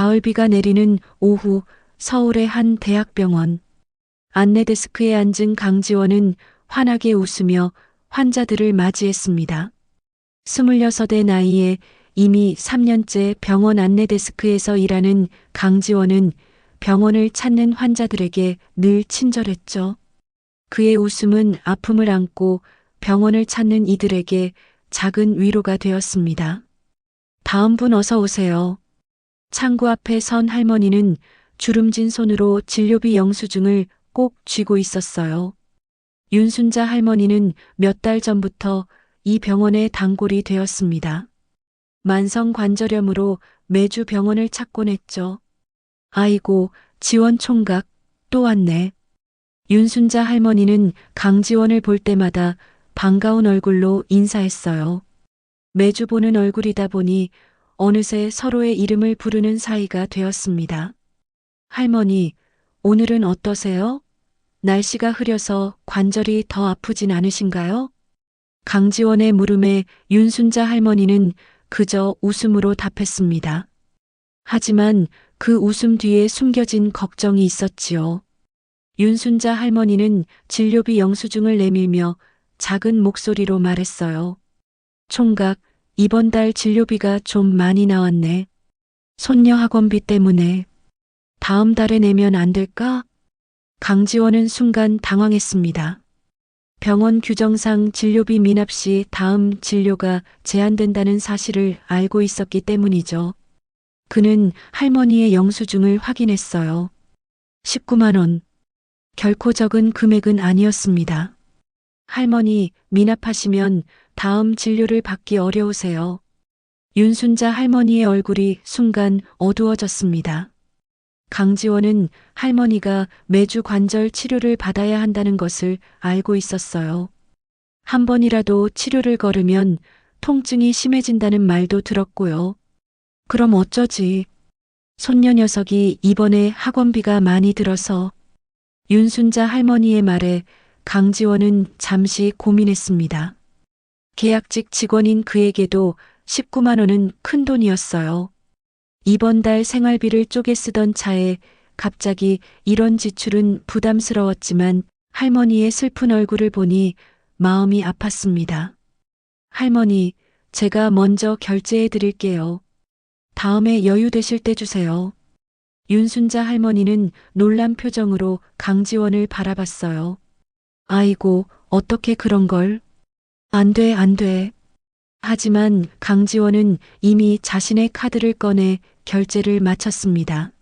가을비가 내리는 오후 서울의 한 대학병원. 안내데스크에 앉은 강지원은 환하게 웃으며 환자들을 맞이했습니다. 26의 나이에 이미 3년째 병원 안내데스크에서 일하는 강지원은 병원을 찾는 환자들에게 늘 친절했죠. 그의 웃음은 아픔을 안고 병원을 찾는 이들에게 작은 위로가 되었습니다. 다음 분 어서 오세요. 창구 앞에 선 할머니는 주름진 손으로 진료비 영수증을 꼭 쥐고 있었어요. 윤순자 할머니는 몇 달 전부터 이 병원의 단골이 되었습니다. 만성 관절염으로 매주 병원을 찾곤 했죠. 아이고, 지원 총각, 또 왔네. 윤순자 할머니는 강지원을 볼 때마다 반가운 얼굴로 인사했어요. 매주 보는 얼굴이다 보니 어느새 서로의 이름을 부르는 사이가 되었습니다. 할머니, 오늘은 어떠세요? 날씨가 흐려서 관절이 더 아프진 않으신가요? 강지원의 물음에 윤순자 할머니는 그저 웃음으로 답했습니다. 하지만 그 웃음 뒤에 숨겨진 걱정이 있었지요. 윤순자 할머니는 진료비 영수증을 내밀며 작은 목소리로 말했어요. 총각, 이번 달 진료비가 좀 많이 나왔네. 손녀 학원비 때문에. 다음 달에 내면 안 될까? 강지원은 순간 당황했습니다. 병원 규정상 진료비 미납 시 다음 진료가 제한된다는 사실을 알고 있었기 때문이죠. 그는 할머니의 영수증을 확인했어요. 19만 원. 결코 적은 금액은 아니었습니다. 할머니, 미납하시면 다음 진료를 받기 어려우세요. 윤순자 할머니의 얼굴이 순간 어두워졌습니다. 강지원은 할머니가 매주 관절 치료를 받아야 한다는 것을 알고 있었어요. 한 번이라도 치료를 거르면 통증이 심해진다는 말도 들었고요. 그럼 어쩌지? 손녀 녀석이 이번에 학원비가 많이 들어서. 윤순자 할머니의 말에 강지원은 잠시 고민했습니다. 계약직 직원인 그에게도 19만 원은 큰 돈이었어요. 이번 달 생활비를 쪼개 쓰던 차에 갑자기 이런 지출은 부담스러웠지만 할머니의 슬픈 얼굴을 보니 마음이 아팠습니다. 할머니, 제가 먼저 결제해 드릴게요. 다음에 여유 되실 때 주세요. 윤순자 할머니는 놀란 표정으로 강지원을 바라봤어요. 아이고, 어떻게 그런 걸? 안 돼, 안 돼. 하지만 강지원은 이미 자신의 카드를 꺼내 결제를 마쳤습니다.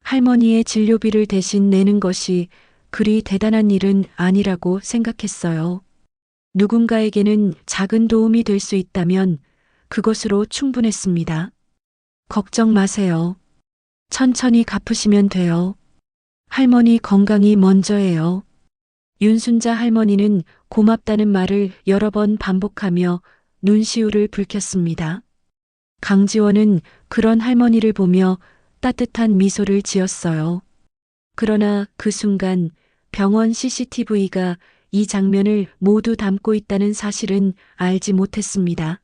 할머니의 진료비를 대신 내는 것이 그리 대단한 일은 아니라고 생각했어요. 누군가에게는 작은 도움이 될 수 있다면 그것으로 충분했습니다. 걱정 마세요. 천천히 갚으시면 돼요. 할머니 건강이 먼저예요. 윤순자 할머니는 고맙다는 말을 여러 번 반복하며 눈시울을 붉혔습니다. 강지원은 그런 할머니를 보며 따뜻한 미소를 지었어요. 그러나 그 순간 병원 CCTV가 이 장면을 모두 담고 있다는 사실은 알지 못했습니다.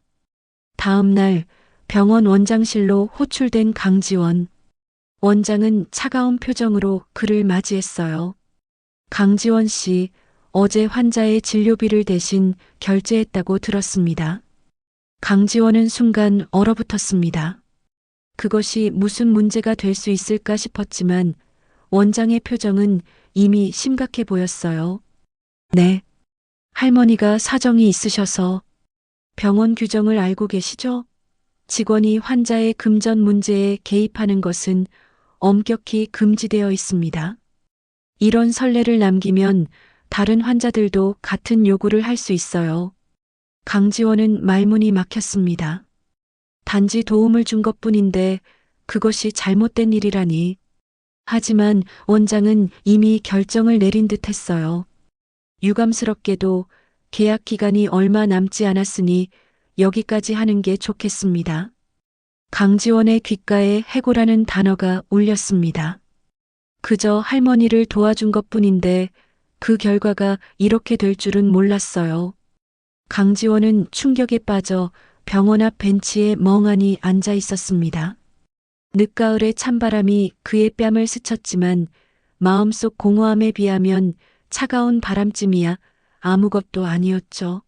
다음 날 병원 원장실로 호출된 강지원. 원장은 차가운 표정으로 그를 맞이했어요. 강지원 씨, 어제 환자의 진료비를 대신 결제했다고 들었습니다. 강지원은 순간 얼어붙었습니다. 그것이 무슨 문제가 될 수 있을까 싶었지만 원장의 표정은 이미 심각해 보였어요. 네. 할머니가 사정이 있으셔서. 병원 규정을 알고 계시죠? 직원이 환자의 금전 문제에 개입하는 것은 엄격히 금지되어 있습니다. 이런 선례를 남기면 다른 환자들도 같은 요구를 할 수 있어요. 강지원은 말문이 막혔습니다. 단지 도움을 준 것뿐인데 그것이 잘못된 일이라니. 하지만 원장은 이미 결정을 내린 듯 했어요. 유감스럽게도 계약 기간이 얼마 남지 않았으니 여기까지 하는 게 좋겠습니다. 강지원의 귓가에 해고라는 단어가 울렸습니다. 그저 할머니를 도와준 것뿐인데 그 결과가 이렇게 될 줄은 몰랐어요. 강지원은 충격에 빠져 병원 앞 벤치에 멍하니 앉아 있었습니다. 늦가을의 찬바람이 그의 뺨을 스쳤지만 마음속 공허함에 비하면 차가운 바람쯤이야 아무것도 아니었죠.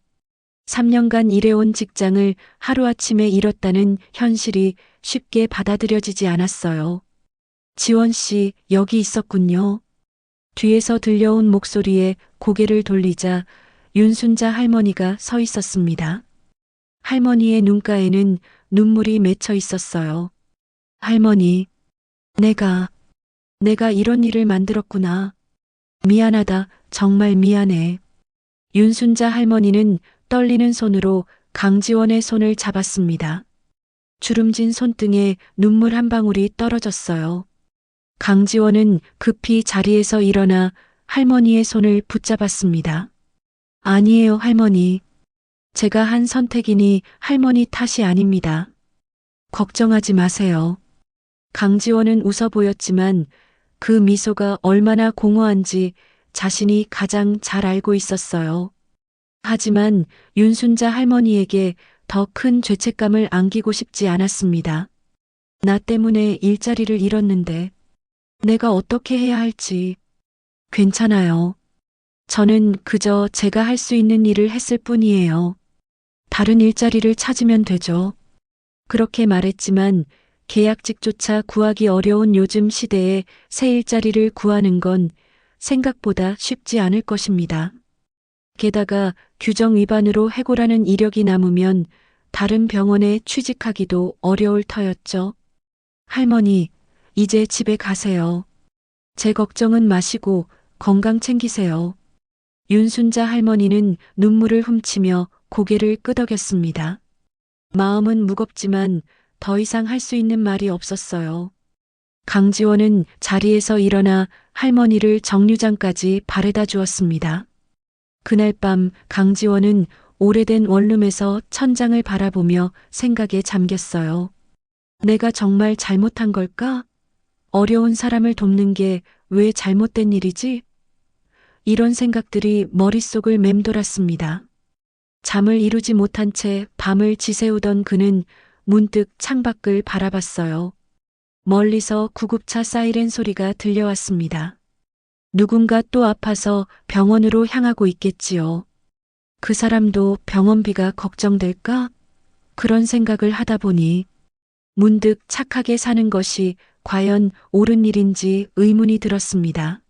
3년간 일해온 직장을 하루아침에 잃었다는 현실이 쉽게 받아들여지지 않았어요. 지원 씨, 여기 있었군요. 뒤에서 들려온 목소리에 고개를 돌리자 윤순자 할머니가 서 있었습니다. 할머니의 눈가에는 눈물이 맺혀 있었어요. 할머니, 내가 이런 일을 만들었구나. 미안하다, 정말 미안해. 윤순자 할머니는 떨리는 손으로 강지원의 손을 잡았습니다. 주름진 손등에 눈물 한 방울이 떨어졌어요. 강지원은 급히 자리에서 일어나 할머니의 손을 붙잡았습니다. 아니에요, 할머니. 제가 한 선택이니 할머니 탓이 아닙니다. 걱정하지 마세요. 강지원은 웃어 보였지만 그 미소가 얼마나 공허한지 자신이 가장 잘 알고 있었어요. 하지만 윤순자 할머니에게 더 큰 죄책감을 안기고 싶지 않았습니다. 나 때문에 일자리를 잃었는데 내가 어떻게 해야 할지. 괜찮아요. 저는 그저 제가 할 수 있는 일을 했을 뿐이에요. 다른 일자리를 찾으면 되죠. 그렇게 말했지만 계약직조차 구하기 어려운 요즘 시대에 새 일자리를 구하는 건 생각보다 쉽지 않을 것입니다. 게다가 규정 위반으로 해고라는 이력이 남으면 다른 병원에 취직하기도 어려울 터였죠. 할머니, 이제 집에 가세요. 제 걱정은 마시고 건강 챙기세요. 윤순자 할머니는 눈물을 훔치며 고개를 끄덕였습니다. 마음은 무겁지만 더 이상 할 수 있는 말이 없었어요. 강지원은 자리에서 일어나 할머니를 정류장까지 바래다 주었습니다. 그날 밤 강지원은 오래된 원룸에서 천장을 바라보며 생각에 잠겼어요. 내가 정말 잘못한 걸까? 어려운 사람을 돕는 게 왜 잘못된 일이지? 이런 생각들이 머릿속을 맴돌았습니다. 잠을 이루지 못한 채 밤을 지새우던 그는 문득 창밖을 바라봤어요. 멀리서 구급차 사이렌 소리가 들려왔습니다. 누군가 또 아파서 병원으로 향하고 있겠지요. 그 사람도 병원비가 걱정될까? 그런 생각을 하다 보니 문득 착하게 사는 것이 과연 옳은 일인지 의문이 들었습니다.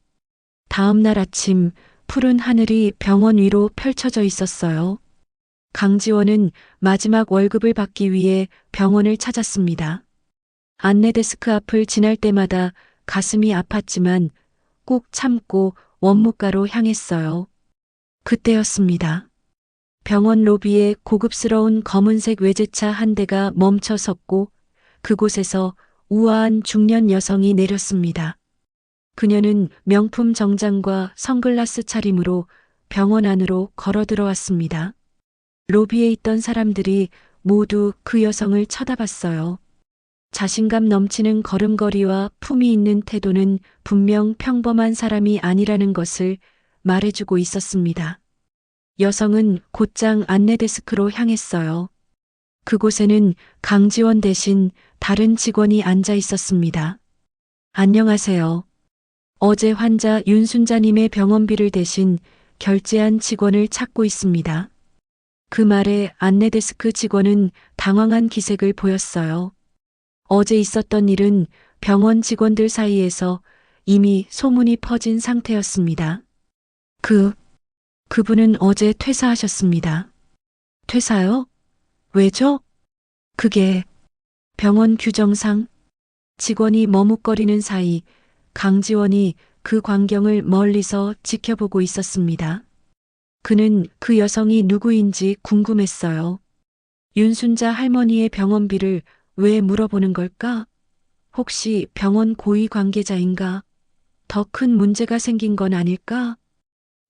다음 날 아침 푸른 하늘이 병원 위로 펼쳐져 있었어요. 강지원은 마지막 월급을 받기 위해 병원을 찾았습니다. 안내 데스크 앞을 지날 때마다 가슴이 아팠지만 꼭 참고 원무과로 향했어요. 그때였습니다. 병원 로비에 고급스러운 검은색 외제차 한 대가 멈춰 섰고 그곳에서 우아한 중년 여성이 내렸습니다. 그녀는 명품 정장과 선글라스 차림으로 병원 안으로 걸어 들어왔습니다. 로비에 있던 사람들이 모두 그 여성을 쳐다봤어요. 자신감 넘치는 걸음걸이와 품위 있는 태도는 분명 평범한 사람이 아니라는 것을 말해주고 있었습니다. 여성은 곧장 안내 데스크로 향했어요. 그곳에는 강지원 대신 다른 직원이 앉아 있었습니다. 안녕하세요. 어제 환자 윤순자님의 병원비를 대신 결제한 직원을 찾고 있습니다. 그 말에 안내 데스크 직원은 당황한 기색을 보였어요. 어제 있었던 일은 병원 직원들 사이에서 이미 소문이 퍼진 상태였습니다. 그분은 어제 퇴사하셨습니다. 퇴사요? 왜죠? 그게 병원 규정상. 직원이 머뭇거리는 사이 강지원이 그 광경을 멀리서 지켜보고 있었습니다. 그는 그 여성이 누구인지 궁금했어요. 윤순자 할머니의 병원비를 왜 물어보는 걸까? 혹시 병원 고위 관계자인가? 더 큰 문제가 생긴 건 아닐까?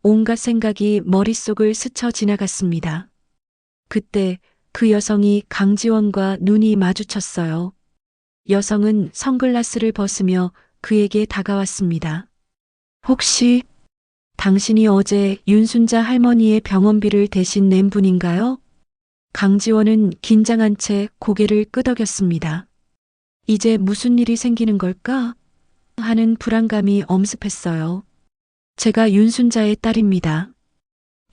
온갖 생각이 머릿속을 스쳐 지나갔습니다. 그때 그 여성이 강지원과 눈이 마주쳤어요. 여성은 선글라스를 벗으며 그에게 다가왔습니다. 혹시 당신이 어제 윤순자 할머니의 병원비를 대신 낸 분인가요? 강지원은 긴장한 채 고개를 끄덕였습니다. 이제 무슨 일이 생기는 걸까? 하는 불안감이 엄습했어요. 제가 윤순자의 딸입니다.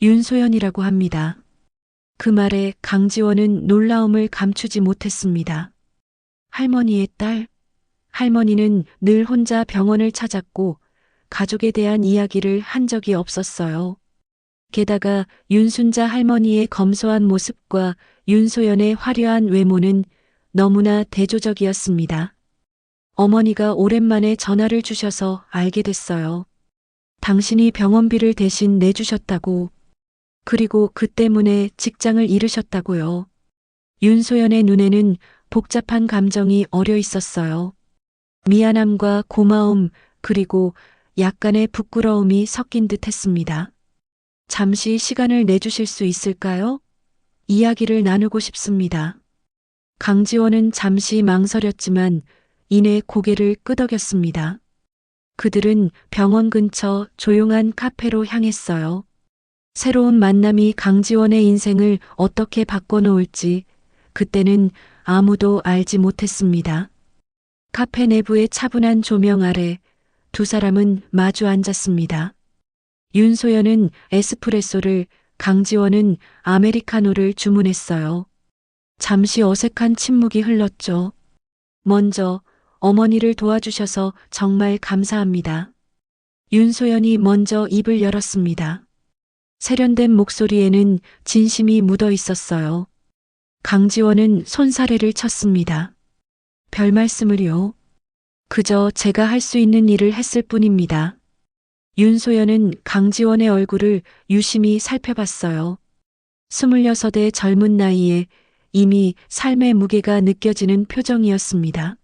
윤소연이라고 합니다. 그 말에 강지원은 놀라움을 감추지 못했습니다. 할머니의 딸? 할머니는 늘 혼자 병원을 찾았고 가족에 대한 이야기를 한 적이 없었어요. 게다가 윤순자 할머니의 검소한 모습과 윤소연의 화려한 외모는 너무나 대조적이었습니다. 어머니가 오랜만에 전화를 주셔서 알게 됐어요. 당신이 병원비를 대신 내주셨다고. 그리고 그 때문에 직장을 잃으셨다고요. 윤소연의 눈에는 복잡한 감정이 어려 있었어요. 미안함과 고마움, 그리고 약간의 부끄러움이 섞인 듯 했습니다. 잠시 시간을 내주실 수 있을까요? 이야기를 나누고 싶습니다. 강지원은 잠시 망설였지만 이내 고개를 끄덕였습니다. 그들은 병원 근처 조용한 카페로 향했어요. 새로운 만남이 강지원의 인생을 어떻게 바꿔놓을지 그때는 아무도 알지 못했습니다. 카페 내부의 차분한 조명 아래 두 사람은 마주 앉았습니다. 윤소연은 에스프레소를, 강지원은 아메리카노를 주문했어요. 잠시 어색한 침묵이 흘렀죠. 먼저 어머니를 도와주셔서 정말 감사합니다. 윤소연이 먼저 입을 열었습니다. 세련된 목소리에는 진심이 묻어 있었어요. 강지원은 손사래를 쳤습니다. 별 말씀을요. 그저 제가 할 수 있는 일을 했을 뿐입니다. 윤소연은 강지원의 얼굴을 유심히 살펴봤어요. 26의 젊은 나이에 이미 삶의 무게가 느껴지는 표정이었습니다.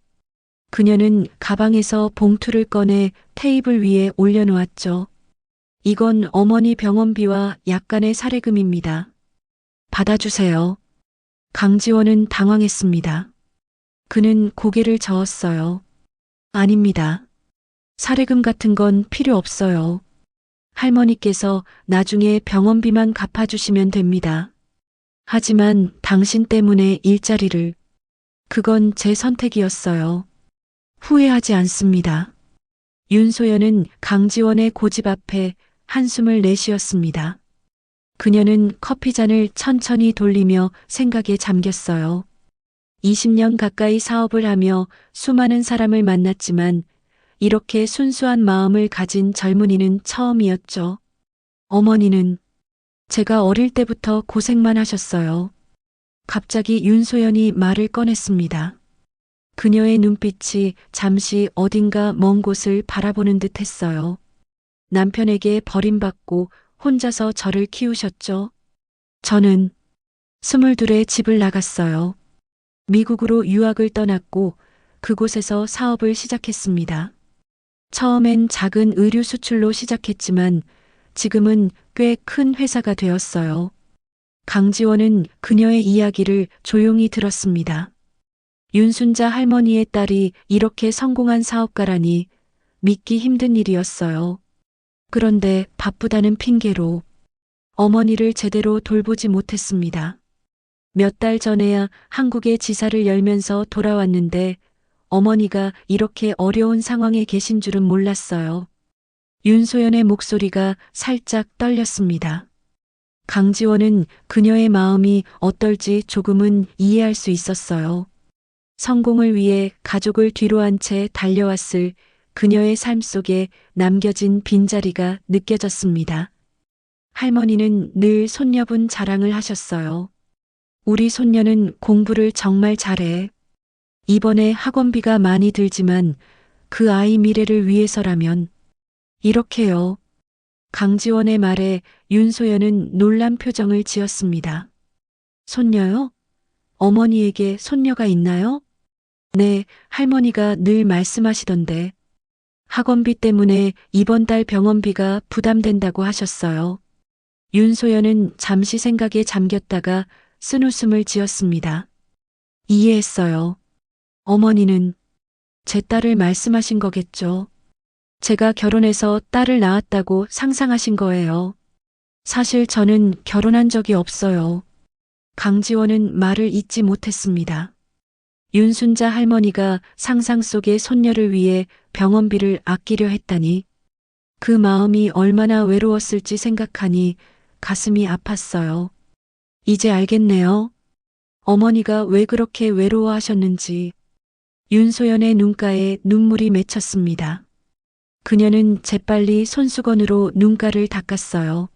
그녀는 가방에서 봉투를 꺼내 테이블 위에 올려놓았죠. 이건 어머니 병원비와 약간의 사례금입니다. 받아주세요. 강지원은 당황했습니다. 그는 고개를 저었어요. 아닙니다. 사례금 같은 건 필요 없어요. 할머니께서 나중에 병원비만 갚아주시면 됩니다. 하지만 당신 때문에 일자리를. 그건 제 선택이었어요. 후회하지 않습니다. 윤소연은 강지원의 고집 앞에 한숨을 내쉬었습니다. 그녀는 커피잔을 천천히 돌리며 생각에 잠겼어요. 20년 가까이 사업을 하며 수많은 사람을 만났지만 이렇게 순수한 마음을 가진 젊은이는 처음이었죠. 어머니는 제가 어릴 때부터 고생만 하셨어요. 갑자기 윤소연이 말을 꺼냈습니다. 그녀의 눈빛이 잠시 어딘가 먼 곳을 바라보는 듯 했어요. 남편에게 버림받고 혼자서 저를 키우셨죠. 저는 22에 집을 나갔어요. 미국으로 유학을 떠났고 그곳에서 사업을 시작했습니다. 처음엔 작은 의류 수출로 시작했지만 지금은 꽤 큰 회사가 되었어요. 강지원은 그녀의 이야기를 조용히 들었습니다. 윤순자 할머니의 딸이 이렇게 성공한 사업가라니 믿기 힘든 일이었어요. 그런데 바쁘다는 핑계로 어머니를 제대로 돌보지 못했습니다. 몇 달 전에야 한국에 지사를 열면서 돌아왔는데 어머니가 이렇게 어려운 상황에 계신 줄은 몰랐어요. 윤소연의 목소리가 살짝 떨렸습니다. 강지원은 그녀의 마음이 어떨지 조금은 이해할 수 있었어요. 성공을 위해 가족을 뒤로 한 채 달려왔을 그녀의 삶 속에 남겨진 빈자리가 느껴졌습니다. 할머니는 늘 손녀분 자랑을 하셨어요. 우리 손녀는 공부를 정말 잘해. 이번에 학원비가 많이 들지만 그 아이 미래를 위해서라면. 이렇게요. 강지원의 말에 윤소연은 놀란 표정을 지었습니다. 손녀요? 어머니에게 손녀가 있나요? 네, 할머니가 늘 말씀하시던데. 학원비 때문에 이번 달 병원비가 부담된다고 하셨어요. 윤소연은 잠시 생각에 잠겼다가 쓴웃음을 지었습니다. 이해했어요. 어머니는 제 딸을 말씀하신 거겠죠. 제가 결혼해서 딸을 낳았다고 상상하신 거예요. 사실 저는 결혼한 적이 없어요. 강지원은 말을 잇지 못했습니다. 윤순자 할머니가 상상 속의 손녀를 위해 병원비를 아끼려 했다니 그 마음이 얼마나 외로웠을지 생각하니 가슴이 아팠어요. 이제 알겠네요. 어머니가 왜 그렇게 외로워하셨는지. 윤소연의 눈가에 눈물이 맺혔습니다. 그녀는 재빨리 손수건으로 눈가를 닦았어요.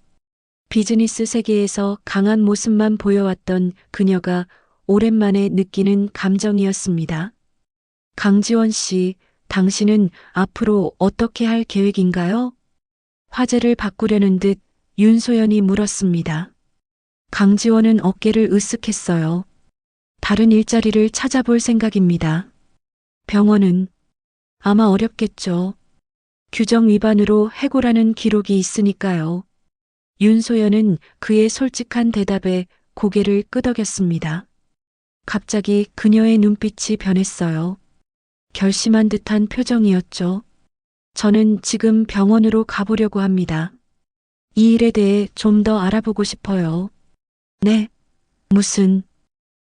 비즈니스 세계에서 강한 모습만 보여왔던 그녀가 오랜만에 느끼는 감정이었습니다. 강지원 씨, 당신은 앞으로 어떻게 할 계획인가요? 화제를 바꾸려는 듯 윤소연이 물었습니다. 강지원은 어깨를 으쓱했어요. 다른 일자리를 찾아볼 생각입니다. 병원은 아마 어렵겠죠. 규정 위반으로 해고라는 기록이 있으니까요. 윤소연은 그의 솔직한 대답에 고개를 끄덕였습니다. 갑자기 그녀의 눈빛이 변했어요. 결심한 듯한 표정이었죠. 저는 지금 병원으로 가보려고 합니다. 이 일에 대해 좀 더 알아보고 싶어요. 네, 무슨,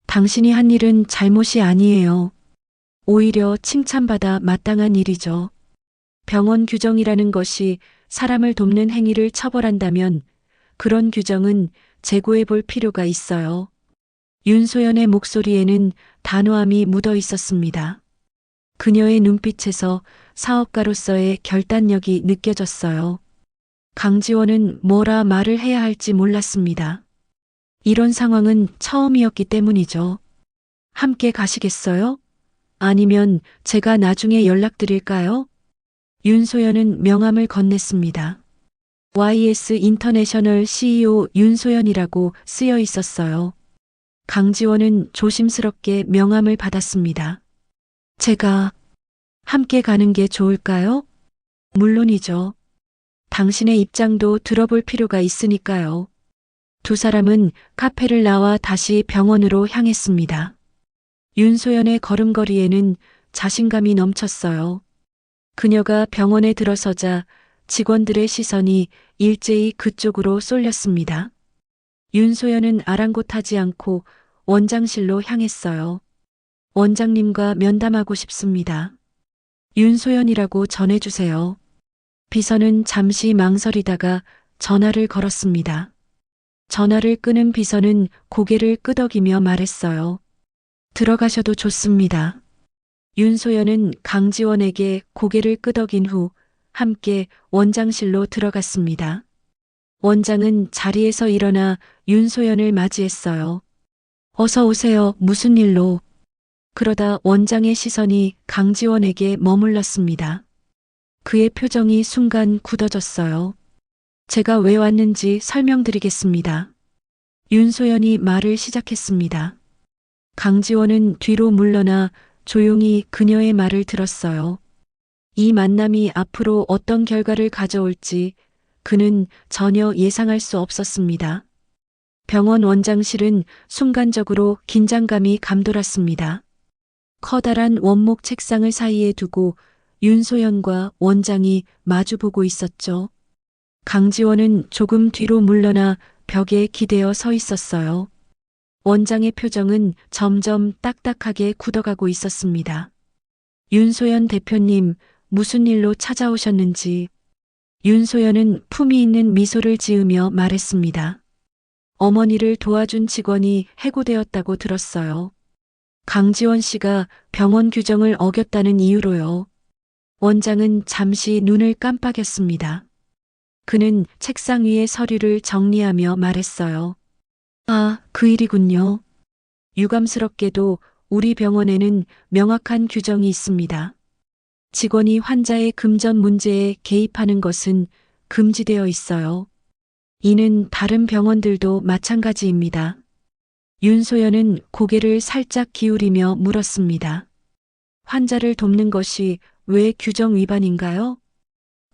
당신이 한 일은 잘못이 아니에요. 오히려 칭찬받아 마땅한 일이죠. 병원 규정이라는 것이 사람을 돕는 행위를 처벌한다면 그런 규정은 재고해 볼 필요가 있어요. 윤소연의 목소리에는 단호함이 묻어 있었습니다. 그녀의 눈빛에서 사업가로서의 결단력이 느껴졌어요. 강지원은 뭐라 말을 해야 할지 몰랐습니다. 이런 상황은 처음이었기 때문이죠. 함께 가시겠어요? 아니면 제가 나중에 연락드릴까요? 윤소연은 명함을 건넸습니다. YS 인터내셔널 CEO 윤소연이라고 쓰여 있었어요. 강지원은 조심스럽게 명함을 받았습니다. 제가 함께 가는 게 좋을까요? 물론이죠. 당신의 입장도 들어볼 필요가 있으니까요. 두 사람은 카페를 나와 다시 병원으로 향했습니다. 윤소연의 걸음걸이에는 자신감이 넘쳤어요. 그녀가 병원에 들어서자 직원들의 시선이 일제히 그쪽으로 쏠렸습니다. 윤소연은 아랑곳하지 않고 원장실로 향했어요. 원장님과 면담하고 싶습니다. 윤소연이라고 전해주세요. 비서는 잠시 망설이다가 전화를 걸었습니다. 전화를 끊은 비서는 고개를 끄덕이며 말했어요. 들어가셔도 좋습니다. 윤소연은 강지원에게 고개를 끄덕인 후 함께 원장실로 들어갔습니다. 원장은 자리에서 일어나 윤소연을 맞이했어요. 어서 오세요. 무슨 일로? 그러다 원장의 시선이 강지원에게 머물렀습니다. 그의 표정이 순간 굳어졌어요. 제가 왜 왔는지 설명드리겠습니다. 윤소연이 말을 시작했습니다. 강지원은 뒤로 물러나 조용히 그녀의 말을 들었어요. 이 만남이 앞으로 어떤 결과를 가져올지 그는 전혀 예상할 수 없었습니다. 병원 원장실은 순간적으로 긴장감이 감돌았습니다. 커다란 원목 책상을 사이에 두고 윤소연과 원장이 마주보고 있었죠. 강지원은 조금 뒤로 물러나 벽에 기대어 서 있었어요. 원장의 표정은 점점 딱딱하게 굳어가고 있었습니다. 윤소연 대표님, 무슨 일로 찾아오셨는지. 윤소연은 품위 있는 미소를 지으며 말했습니다. 어머니를 도와준 직원이 해고되었다고 들었어요. 강지원 씨가 병원 규정을 어겼다는 이유로요. 원장은 잠시 눈을 깜빡였습니다. 그는 책상 위의 서류를 정리하며 말했어요. 아, 그 일이군요. 유감스럽게도 우리 병원에는 명확한 규정이 있습니다. 직원이 환자의 금전 문제에 개입하는 것은 금지되어 있어요. 이는 다른 병원들도 마찬가지입니다. 윤소연은 고개를 살짝 기울이며 물었습니다. 환자를 돕는 것이 왜 규정 위반인가요?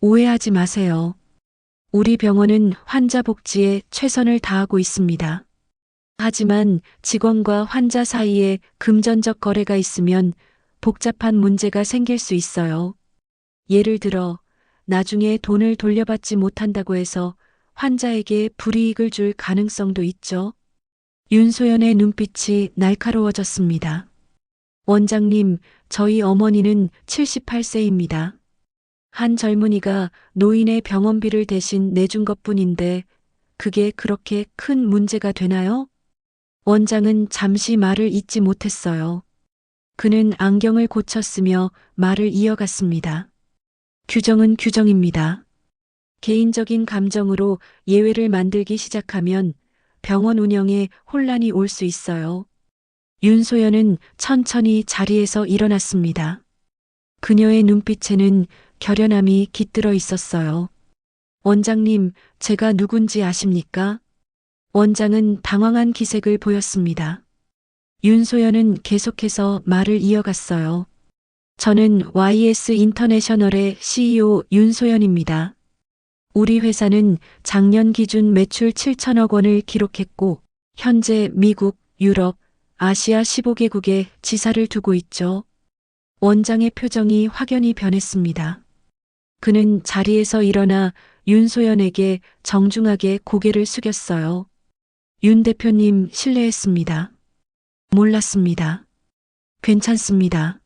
오해하지 마세요. 우리 병원은 환자 복지에 최선을 다하고 있습니다. 하지만 직원과 환자 사이에 금전적 거래가 있으면 복잡한 문제가 생길 수 있어요. 예를 들어 나중에 돈을 돌려받지 못한다고 해서 환자에게 불이익을 줄 가능성도 있죠. 윤소연의 눈빛이 날카로워졌습니다. 원장님, 저희 어머니는 78세입니다. 한 젊은이가 노인의 병원비를 대신 내준 것뿐인데 그게 그렇게 큰 문제가 되나요? 원장은 잠시 말을 잇지 못했어요. 그는 안경을 고쳤으며 말을 이어갔습니다. 규정은 규정입니다. 개인적인 감정으로 예외를 만들기 시작하면 병원 운영에 혼란이 올 수 있어요. 윤소연은 천천히 자리에서 일어났습니다. 그녀의 눈빛에는 결연함이 깃들어 있었어요. 원장님, 제가 누군지 아십니까? 원장은 당황한 기색을 보였습니다. 윤소연은 계속해서 말을 이어갔어요. 저는 YS 인터내셔널의 CEO 윤소연입니다. 우리 회사는 작년 기준 매출 7천억 원을 기록했고, 현재 미국, 유럽, 아시아 15개국에 지사를 두고 있죠. 원장의 표정이 확연히 변했습니다. 그는 자리에서 일어나 윤소연에게 정중하게 고개를 숙였어요. 윤 대표님 실례했습니다. 몰랐습니다. 괜찮습니다.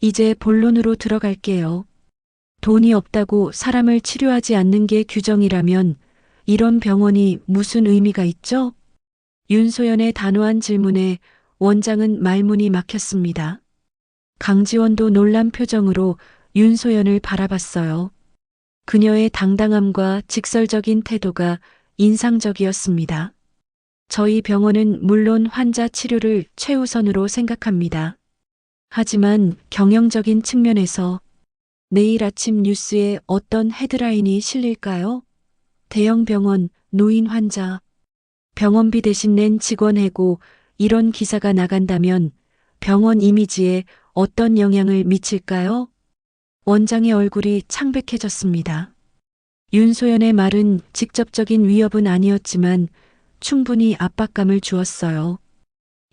이제 본론으로 들어갈게요. 돈이 없다고 사람을 치료하지 않는 게 규정이라면 이런 병원이 무슨 의미가 있죠? 윤소연의 단호한 질문에 원장은 말문이 막혔습니다. 강지원도 놀란 표정으로 윤소연을 바라봤어요. 그녀의 당당함과 직설적인 태도가 인상적이었습니다. 저희 병원은 물론 환자 치료를 최우선으로 생각합니다. 하지만 경영적인 측면에서 내일 아침 뉴스에 어떤 헤드라인이 실릴까요? 대형 병원, 노인 환자, 병원비 대신 낸 직원 해고, 이런 기사가 나간다면 병원 이미지에 어떤 영향을 미칠까요? 원장의 얼굴이 창백해졌습니다. 윤소연의 말은 직접적인 위협은 아니었지만 충분히 압박감을 주었어요.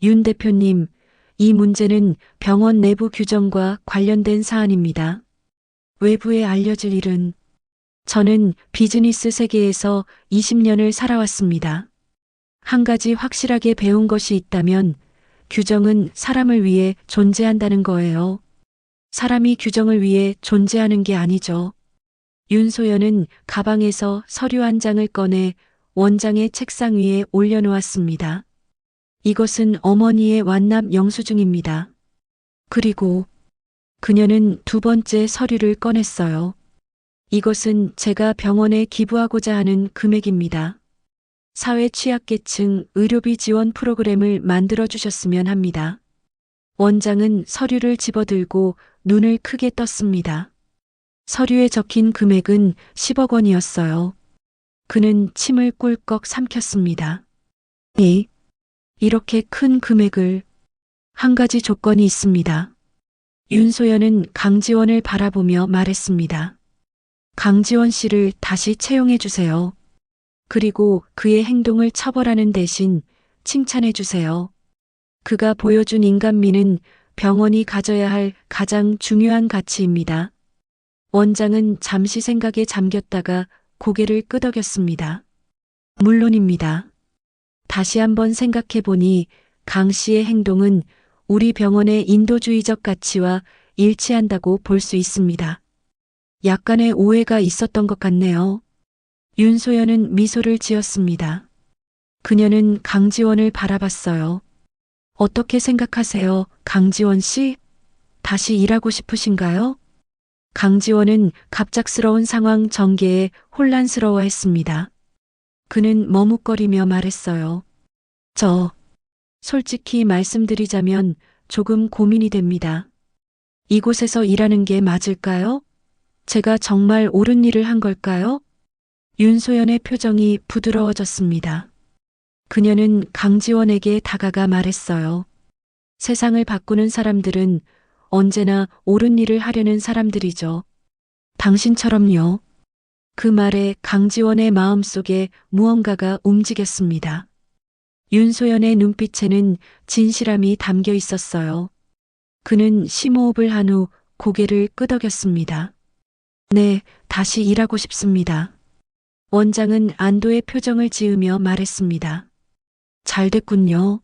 윤 대표님, 이 문제는 병원 내부 규정과 관련된 사안입니다. 외부에 알려질 일은 저는 비즈니스 세계에서 20년을 살아왔습니다. 한 가지 확실하게 배운 것이 있다면 규정은 사람을 위해 존재한다는 거예요. 사람이 규정을 위해 존재하는 게 아니죠. 윤소연은 가방에서 서류 한 장을 꺼내 원장의 책상 위에 올려놓았습니다. 이것은 어머니의 완납 영수증입니다. 그리고 그녀는 두 번째 서류를 꺼냈어요. 이것은 제가 병원에 기부하고자 하는 금액입니다. 사회 취약계층 의료비 지원 프로그램을 만들어 주셨으면 합니다. 원장은 서류를 집어들고 눈을 크게 떴습니다. 서류에 적힌 금액은 10억 원이었어요. 그는 침을 꿀꺽 삼켰습니다. 이렇게 큰 금액을. 한 가지 조건이 있습니다. 윤소연은 강지원을 바라보며 말했습니다. 강지원 씨를 다시 채용해 주세요. 그리고 그의 행동을 처벌하는 대신 칭찬해 주세요. 그가 보여준 인간미는 병원이 가져야 할 가장 중요한 가치입니다. 원장은 잠시 생각에 잠겼다가 고개를 끄덕였습니다. 물론입니다. 다시 한번 생각해 보니 강 씨의 행동은 우리 병원의 인도주의적 가치와 일치한다고 볼 수 있습니다. 약간의 오해가 있었던 것 같네요. 윤소연은 미소를 지었습니다. 그녀는 강지원을 바라봤어요. 어떻게 생각하세요, 강지원 씨? 다시 일하고 싶으신가요? 강지원은 갑작스러운 상황 전개에 혼란스러워했습니다. 그는 머뭇거리며 말했어요. 솔직히 말씀드리자면 조금 고민이 됩니다. 이곳에서 일하는 게 맞을까요? 제가 정말 옳은 일을 한 걸까요? 윤소연의 표정이 부드러워졌습니다. 그녀는 강지원에게 다가가 말했어요. 세상을 바꾸는 사람들은 언제나 옳은 일을 하려는 사람들이죠. 당신처럼요. 그 말에 강지원의 마음속에 무언가가 움직였습니다. 윤소연의 눈빛에는 진실함이 담겨 있었어요. 그는 심호흡을 한 후 고개를 끄덕였습니다. 네, 다시 일하고 싶습니다. 원장은 안도의 표정을 지으며 말했습니다. 잘 됐군요.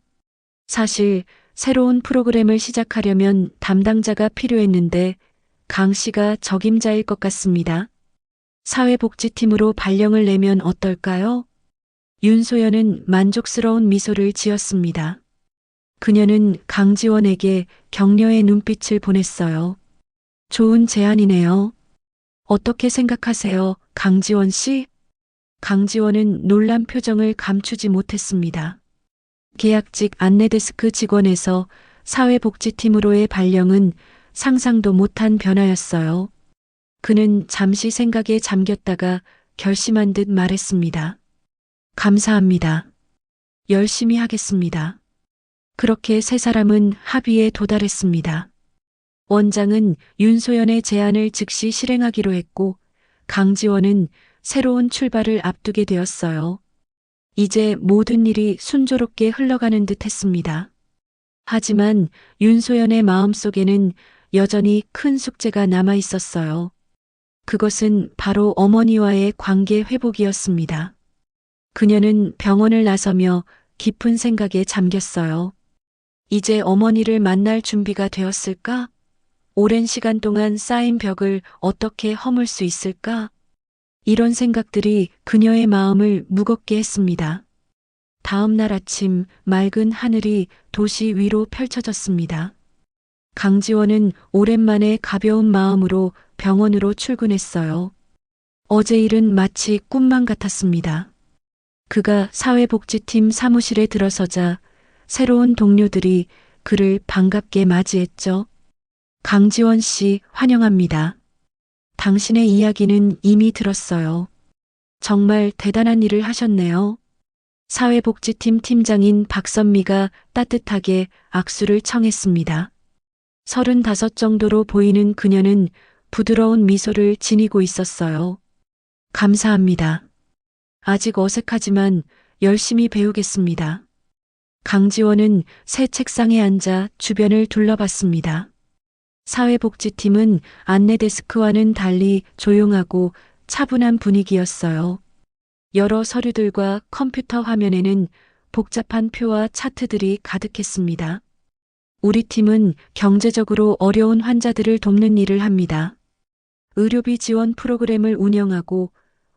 사실 새로운 프로그램을 시작하려면 담당자가 필요했는데 강 씨가 적임자일 것 같습니다. 사회복지팀으로 발령을 내면 어떨까요? 윤소연은 만족스러운 미소를 지었습니다. 그녀는 강지원에게 격려의 눈빛을 보냈어요. 좋은 제안이네요. 어떻게 생각하세요, 강지원 씨? 강지원은 놀란 표정을 감추지 못했습니다. 계약직 안내데스크 직원에서 사회복지팀으로의 발령은 상상도 못한 변화였어요. 그는 잠시 생각에 잠겼다가 결심한 듯 말했습니다. 감사합니다. 열심히 하겠습니다. 그렇게 세 사람은 합의에 도달했습니다. 원장은 윤소연의 제안을 즉시 실행하기로 했고 강지원은 새로운 출발을 앞두게 되었어요. 이제 모든 일이 순조롭게 흘러가는 듯 했습니다. 하지만 윤소연의 마음속에는 여전히 큰 숙제가 남아 있었어요. 그것은 바로 어머니와의 관계 회복이었습니다. 그녀는 병원을 나서며 깊은 생각에 잠겼어요. 이제 어머니를 만날 준비가 되었을까? 오랜 시간 동안 쌓인 벽을 어떻게 허물 수 있을까? 이런 생각들이 그녀의 마음을 무겁게 했습니다. 다음 날 아침 맑은 하늘이 도시 위로 펼쳐졌습니다. 강지원은 오랜만에 가벼운 마음으로 병원으로 출근했어요. 어제 일은 마치 꿈만 같았습니다. 그가 사회복지팀 사무실에 들어서자 새로운 동료들이 그를 반갑게 맞이했죠. 강지원 씨 환영합니다. 당신의 이야기는 이미 들었어요. 정말 대단한 일을 하셨네요. 사회복지팀 팀장인 박선미가 따뜻하게 악수를 청했습니다. 35 정도로 보이는 그녀는 부드러운 미소를 지니고 있었어요. 감사합니다. 아직 어색하지만 열심히 배우겠습니다. 강지원은 새 책상에 앉아 주변을 둘러봤습니다. 사회복지팀은 안내데스크와는 달리 조용하고 차분한 분위기였어요. 여러 서류들과 컴퓨터 화면에는 복잡한 표와 차트들이 가득했습니다. 우리 팀은 경제적으로 어려운 환자들을 돕는 일을 합니다. 의료비 지원 프로그램을 운영하고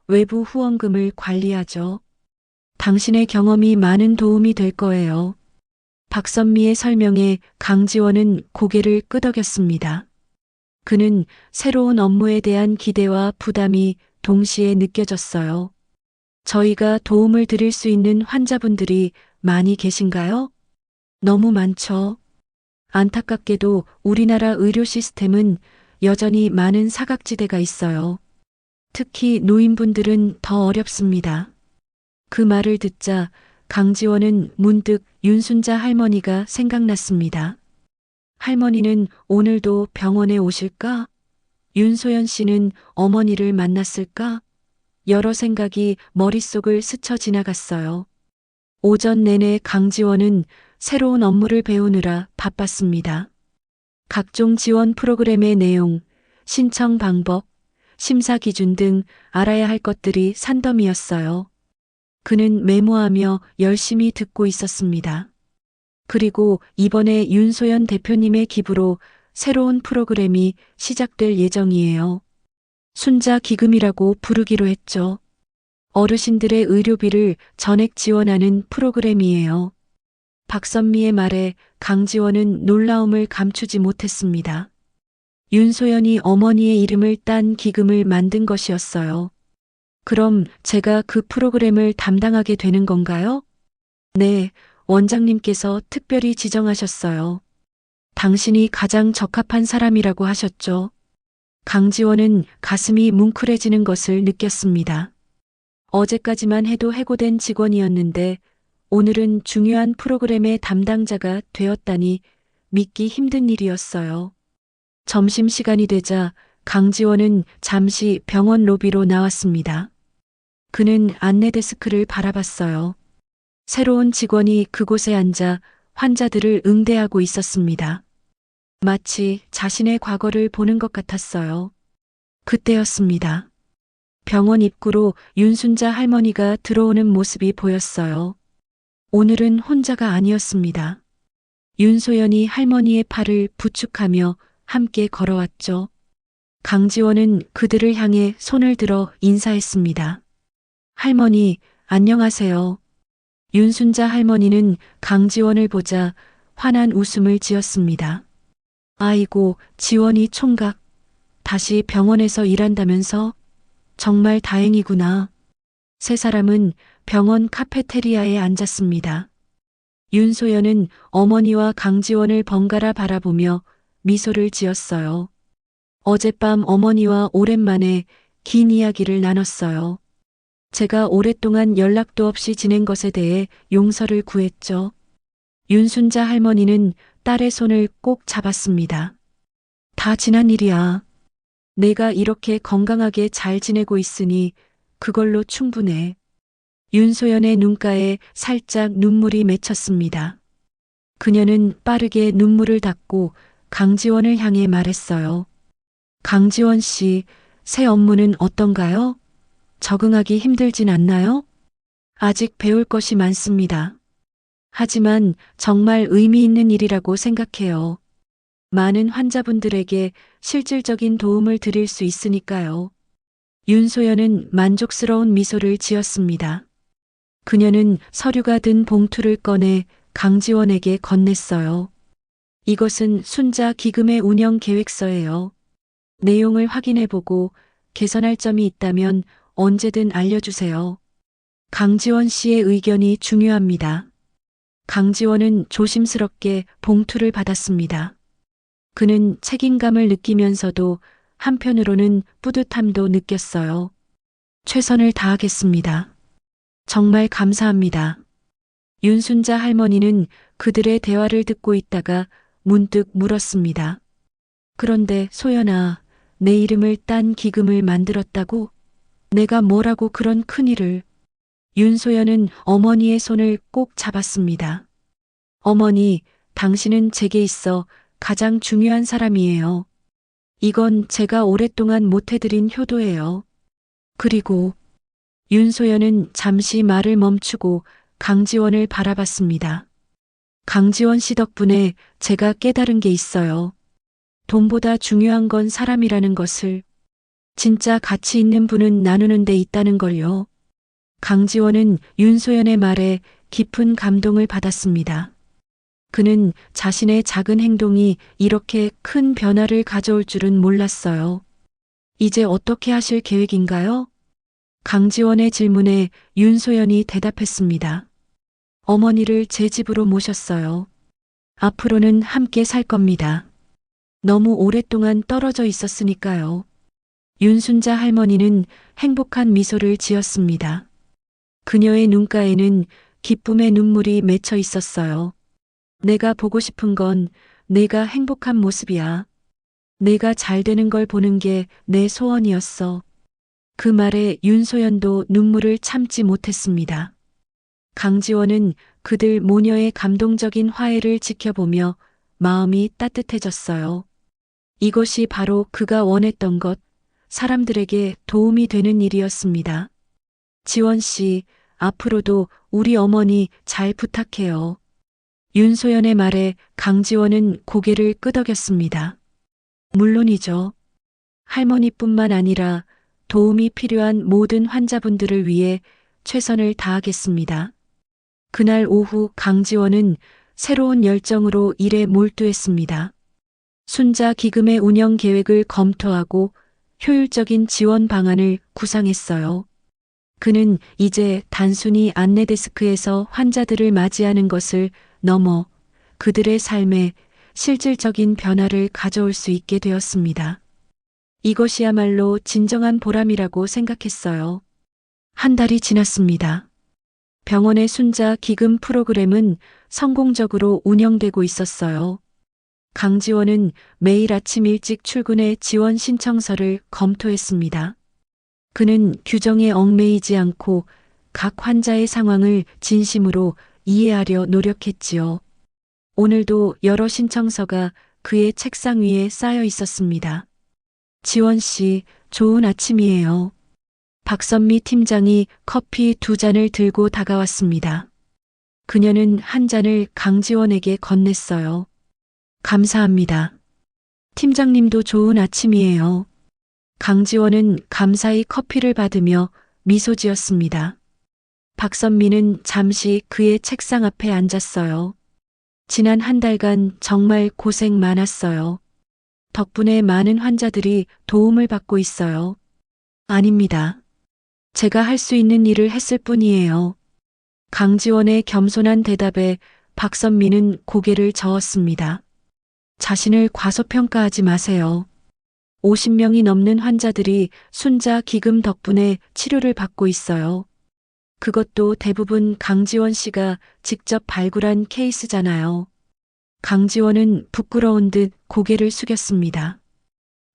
외부 후원금을 관리하죠. 당신의 경험이 많은 도움이 될 거예요. 박선미의 설명에 강지원은 고개를 끄덕였습니다. 그는 새로운 업무에 대한 기대와 부담이 동시에 느껴졌어요. 저희가 도움을 드릴 수 있는 환자분들이 많이 계신가요? 너무 많죠. 안타깝게도 우리나라 의료 시스템은 여전히 많은 사각지대가 있어요. 특히 노인분들은 더 어렵습니다. 그 말을 듣자 강지원은 문득 윤순자 할머니가 생각났습니다. 할머니는 오늘도 병원에 오실까? 윤소연 씨는 어머니를 만났을까? 여러 생각이 머릿속을 스쳐 지나갔어요. 오전 내내 강지원은 새로운 업무를 배우느라 바빴습니다. 각종 지원 프로그램의 내용, 신청 방법, 심사 기준 등 알아야 할 것들이 산더미였어요. 그는 메모하며 열심히 듣고 있었습니다. 그리고 이번에 윤소연 대표님의 기부로 새로운 프로그램이 시작될 예정이에요. 순자 기금이라고 부르기로 했죠. 어르신들의 의료비를 전액 지원하는 프로그램이에요. 박선미의 말에 강지원은 놀라움을 감추지 못했습니다. 윤소연이 어머니의 이름을 딴 기금을 만든 것이었어요. 그럼 제가 그 프로그램을 담당하게 되는 건가요? 네, 원장님께서 특별히 지정하셨어요. 당신이 가장 적합한 사람이라고 하셨죠. 강지원은 가슴이 뭉클해지는 것을 느꼈습니다. 어제까지만 해도 해고된 직원이었는데 오늘은 중요한 프로그램의 담당자가 되었다니 믿기 힘든 일이었어요. 점심시간이 되자 강지원은 잠시 병원 로비로 나왔습니다. 그는 안내데스크를 바라봤어요. 새로운 직원이 그곳에 앉아 환자들을 응대하고 있었습니다. 마치 자신의 과거를 보는 것 같았어요. 그때였습니다. 병원 입구로 윤순자 할머니가 들어오는 모습이 보였어요. 오늘은 혼자가 아니었습니다. 윤소연이 할머니의 팔을 부축하며 함께 걸어왔죠. 강지원은 그들을 향해 손을 들어 인사했습니다. 할머니, 안녕하세요. 윤순자 할머니는 강지원을 보자 환한 웃음을 지었습니다. 아이고, 지원이 총각. 다시 병원에서 일한다면서? 정말 다행이구나. 세 사람은 병원 카페테리아에 앉았습니다. 윤소연은 어머니와 강지원을 번갈아 바라보며 미소를 지었어요. 어젯밤 어머니와 오랜만에 긴 이야기를 나눴어요. 제가 오랫동안 연락도 없이 지낸 것에 대해 용서를 구했죠. 윤순자 할머니는 딸의 손을 꼭 잡았습니다. 다 지난 일이야. 내가 이렇게 건강하게 잘 지내고 있으니 그걸로 충분해. 윤소연의 눈가에 살짝 눈물이 맺혔습니다. 그녀는 빠르게 눈물을 닦고 강지원을 향해 말했어요. 강지원 씨, 새 업무는 어떤가요? 적응하기 힘들진 않나요? 아직 배울 것이 많습니다. 하지만 정말 의미 있는 일이라고 생각해요. 많은 환자분들에게 실질적인 도움을 드릴 수 있으니까요. 윤소연은 만족스러운 미소를 지었습니다. 그녀는 서류가 든 봉투를 꺼내 강지원에게 건넸어요. 이것은 순자 기금의 운영 계획서예요. 내용을 확인해보고 개선할 점이 있다면 언제든 알려주세요. 강지원 씨의 의견이 중요합니다. 강지원은 조심스럽게 봉투를 받았습니다. 그는 책임감을 느끼면서도 한편으로는 뿌듯함도 느꼈어요. 최선을 다하겠습니다. 정말 감사합니다. 윤순자 할머니는 그들의 대화를 듣고 있다가 문득 물었습니다. 그런데 소연아, 내 이름을 딴 기금을 만들었다고? 내가 뭐라고 그런 큰일을. 윤소연은 어머니의 손을 꼭 잡았습니다. 어머니, 당신은 제게 있어 가장 중요한 사람이에요. 이건 제가 오랫동안 못해드린 효도예요. 그리고 윤소연은 잠시 말을 멈추고 강지원을 바라봤습니다. 강지원 씨 덕분에 제가 깨달은 게 있어요. 돈보다 중요한 건 사람이라는 것을. 진짜 가치 있는 분은 나누는 데 있다는 걸요. 강지원은 윤소연의 말에 깊은 감동을 받았습니다. 그는 자신의 작은 행동이 이렇게 큰 변화를 가져올 줄은 몰랐어요. 이제 어떻게 하실 계획인가요? 강지원의 질문에 윤소연이 대답했습니다. 어머니를 제 집으로 모셨어요. 앞으로는 함께 살 겁니다. 너무 오랫동안 떨어져 있었으니까요. 윤순자 할머니는 행복한 미소를 지었습니다. 그녀의 눈가에는 기쁨의 눈물이 맺혀 있었어요. 내가 보고 싶은 건 내가 행복한 모습이야. 내가 잘 되는 걸 보는 게 내 소원이었어. 그 말에 윤소연도 눈물을 참지 못했습니다. 강지원은 그들 모녀의 감동적인 화해를 지켜보며 마음이 따뜻해졌어요. 이것이 바로 그가 원했던 것, 사람들에게 도움이 되는 일이었습니다. 지원 씨, 앞으로도 우리 어머니 잘 부탁해요. 윤소연의 말에 강지원은 고개를 끄덕였습니다. 물론이죠. 할머니뿐만 아니라 도움이 필요한 모든 환자분들을 위해 최선을 다하겠습니다. 그날 오후 강지원은 새로운 열정으로 일에 몰두했습니다. 순자 기금의 운영 계획을 검토하고 효율적인 지원 방안을 구상했어요. 그는 이제 단순히 안내 데스크에서 환자들을 맞이하는 것을 넘어 그들의 삶에 실질적인 변화를 가져올 수 있게 되었습니다. 이것이야말로 진정한 보람이라고 생각했어요. 한 달이 지났습니다. 병원의 순자 기금 프로그램은 성공적으로 운영되고 있었어요. 강지원은 매일 아침 일찍 출근해 지원 신청서를 검토했습니다. 그는 규정에 얽매이지 않고 각 환자의 상황을 진심으로 이해하려 노력했지요. 오늘도 여러 신청서가 그의 책상 위에 쌓여 있었습니다. 지원 씨, 좋은 아침이에요. 박선미 팀장이 커피 2잔을 들고 다가왔습니다. 그녀는 한 잔을 강지원에게 건넸어요. 감사합니다. 팀장님도 좋은 아침이에요. 강지원은 감사히 커피를 받으며 미소 지었습니다. 박선미는 잠시 그의 책상 앞에 앉았어요. 지난 한 달간 정말 고생 많았어요. 덕분에 많은 환자들이 도움을 받고 있어요. 아닙니다. 제가 할 수 있는 일을 했을 뿐이에요. 강지원의 겸손한 대답에 박선미는 고개를 저었습니다. 자신을 과소평가하지 마세요. 50명이 넘는 환자들이 순자 기금 덕분에 치료를 받고 있어요. 그것도 대부분 강지원 씨가 직접 발굴한 케이스잖아요. 강지원은 부끄러운 듯 고개를 숙였습니다.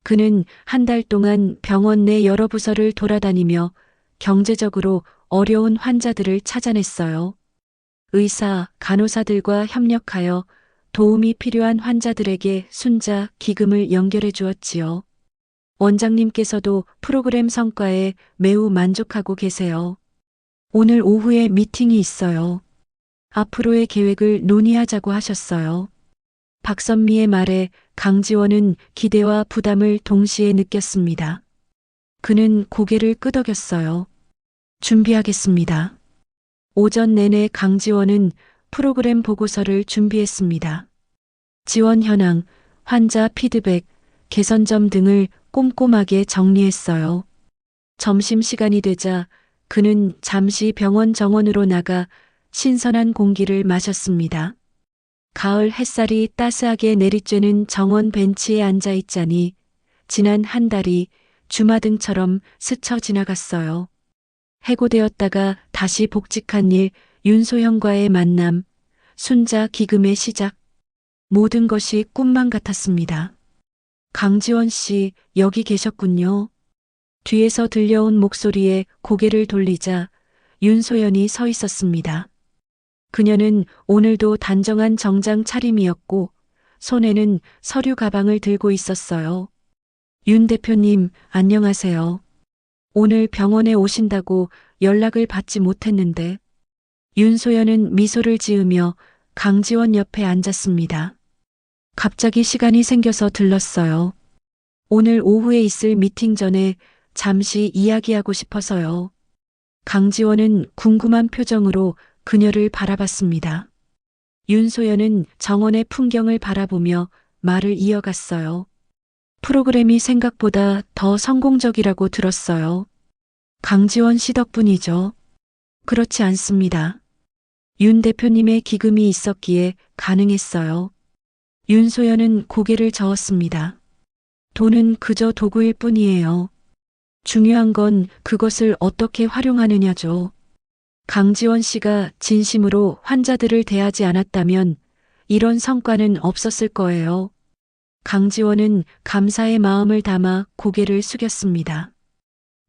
그는 한 달 동안 병원 내 여러 부서를 돌아다니며 경제적으로 어려운 환자들을 찾아냈어요. 의사, 간호사들과 협력하여 도움이 필요한 환자들에게 순자 기금을 연결해 주었지요. 원장님께서도 프로그램 성과에 매우 만족하고 계세요. 오늘 오후에 미팅이 있어요. 앞으로의 계획을 논의하자고 하셨어요. 박선미의 말에 강지원은 기대와 부담을 동시에 느꼈습니다. 그는 고개를 끄덕였어요. 준비하겠습니다. 오전 내내 강지원은 프로그램 보고서를 준비했습니다. 지원 현황, 환자 피드백, 개선점 등을 꼼꼼하게 정리했어요. 점심시간이 되자 그는 잠시 병원 정원으로 나가 신선한 공기를 마셨습니다. 가을 햇살이 따스하게 내리쬐는 정원 벤치에 앉아 있자니 지난 한 달이 주마등처럼 스쳐 지나갔어요. 해고되었다가 다시 복직한 일, 윤소영과의 만남, 순자 기금의 시작. 모든 것이 꿈만 같았습니다. 강지원 씨, 여기 계셨군요. 뒤에서 들려온 목소리에 고개를 돌리자 윤소연이 서 있었습니다. 그녀는 오늘도 단정한 정장 차림이었고 손에는 서류 가방을 들고 있었어요. 윤 대표님, 안녕하세요. 오늘 병원에 오신다고 연락을 받지 못했는데. 윤소연은 미소를 지으며 강지원 옆에 앉았습니다. 갑자기 시간이 생겨서 들렀어요. 오늘 오후에 있을 미팅 전에 잠시 이야기하고 싶어서요. 강지원은 궁금한 표정으로 그녀를 바라봤습니다. 윤소연은 정원의 풍경을 바라보며 말을 이어갔어요. 프로그램이 생각보다 더 성공적이라고 들었어요. 강지원 씨 덕분이죠. 그렇지 않습니다. 윤 대표님의 기금이 있었기에 가능했어요. 윤소연은 고개를 저었습니다. 돈은 그저 도구일 뿐이에요. 중요한 건 그것을 어떻게 활용하느냐죠. 강지원 씨가 진심으로 환자들을 대하지 않았다면 이런 성과는 없었을 거예요. 강지원은 감사의 마음을 담아 고개를 숙였습니다.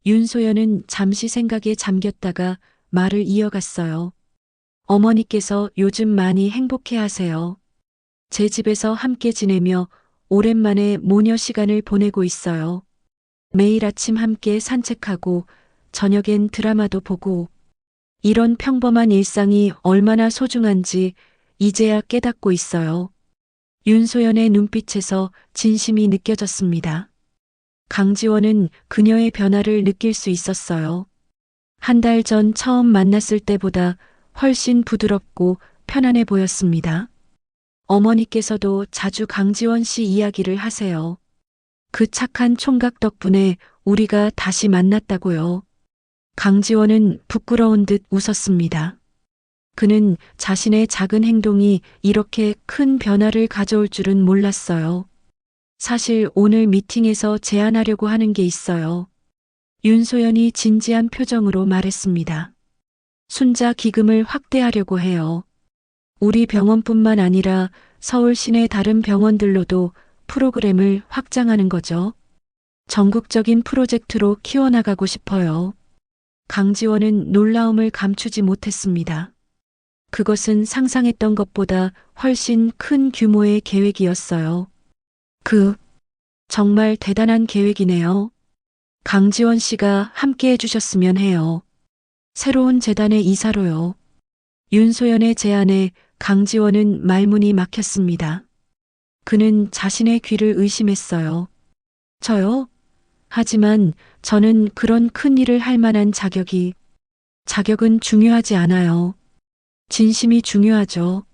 윤소연은 잠시 생각에 잠겼다가 말을 이어갔어요. 어머니께서 요즘 많이 행복해 하세요. 제 집에서 함께 지내며 오랜만에 모녀 시간을 보내고 있어요. 매일 아침 함께 산책하고 저녁엔 드라마도 보고 이런 평범한 일상이 얼마나 소중한지 이제야 깨닫고 있어요. 윤소연의 눈빛에서 진심이 느껴졌습니다. 강지원은 그녀의 변화를 느낄 수 있었어요. 한 달 전 처음 만났을 때보다 훨씬 부드럽고 편안해 보였습니다. 어머니께서도 자주 강지원 씨 이야기를 하세요. 그 착한 총각 덕분에 우리가 다시 만났다고요. 강지원은 부끄러운 듯 웃었습니다. 그는 자신의 작은 행동이 이렇게 큰 변화를 가져올 줄은 몰랐어요. 사실 오늘 미팅에서 제안하려고 하는 게 있어요. 윤소연이 진지한 표정으로 말했습니다. 순자 기금을 확대하려고 해요. 우리 병원뿐만 아니라 서울 시내 다른 병원들로도 프로그램을 확장하는 거죠. 전국적인 프로젝트로 키워나가고 싶어요. 강지원은 놀라움을 감추지 못했습니다. 그것은 상상했던 것보다 훨씬 큰 규모의 계획이었어요. 정말 대단한 계획이네요. 강지원 씨가 함께 해주셨으면 해요. 새로운 재단의 이사로요. 윤소연의 제안에 강지원은 말문이 막혔습니다. 그는 자신의 귀를 의심했어요. 저요? 하지만 저는 그런 큰 일을 할 만한 자격은 중요하지 않아요. 진심이 중요하죠.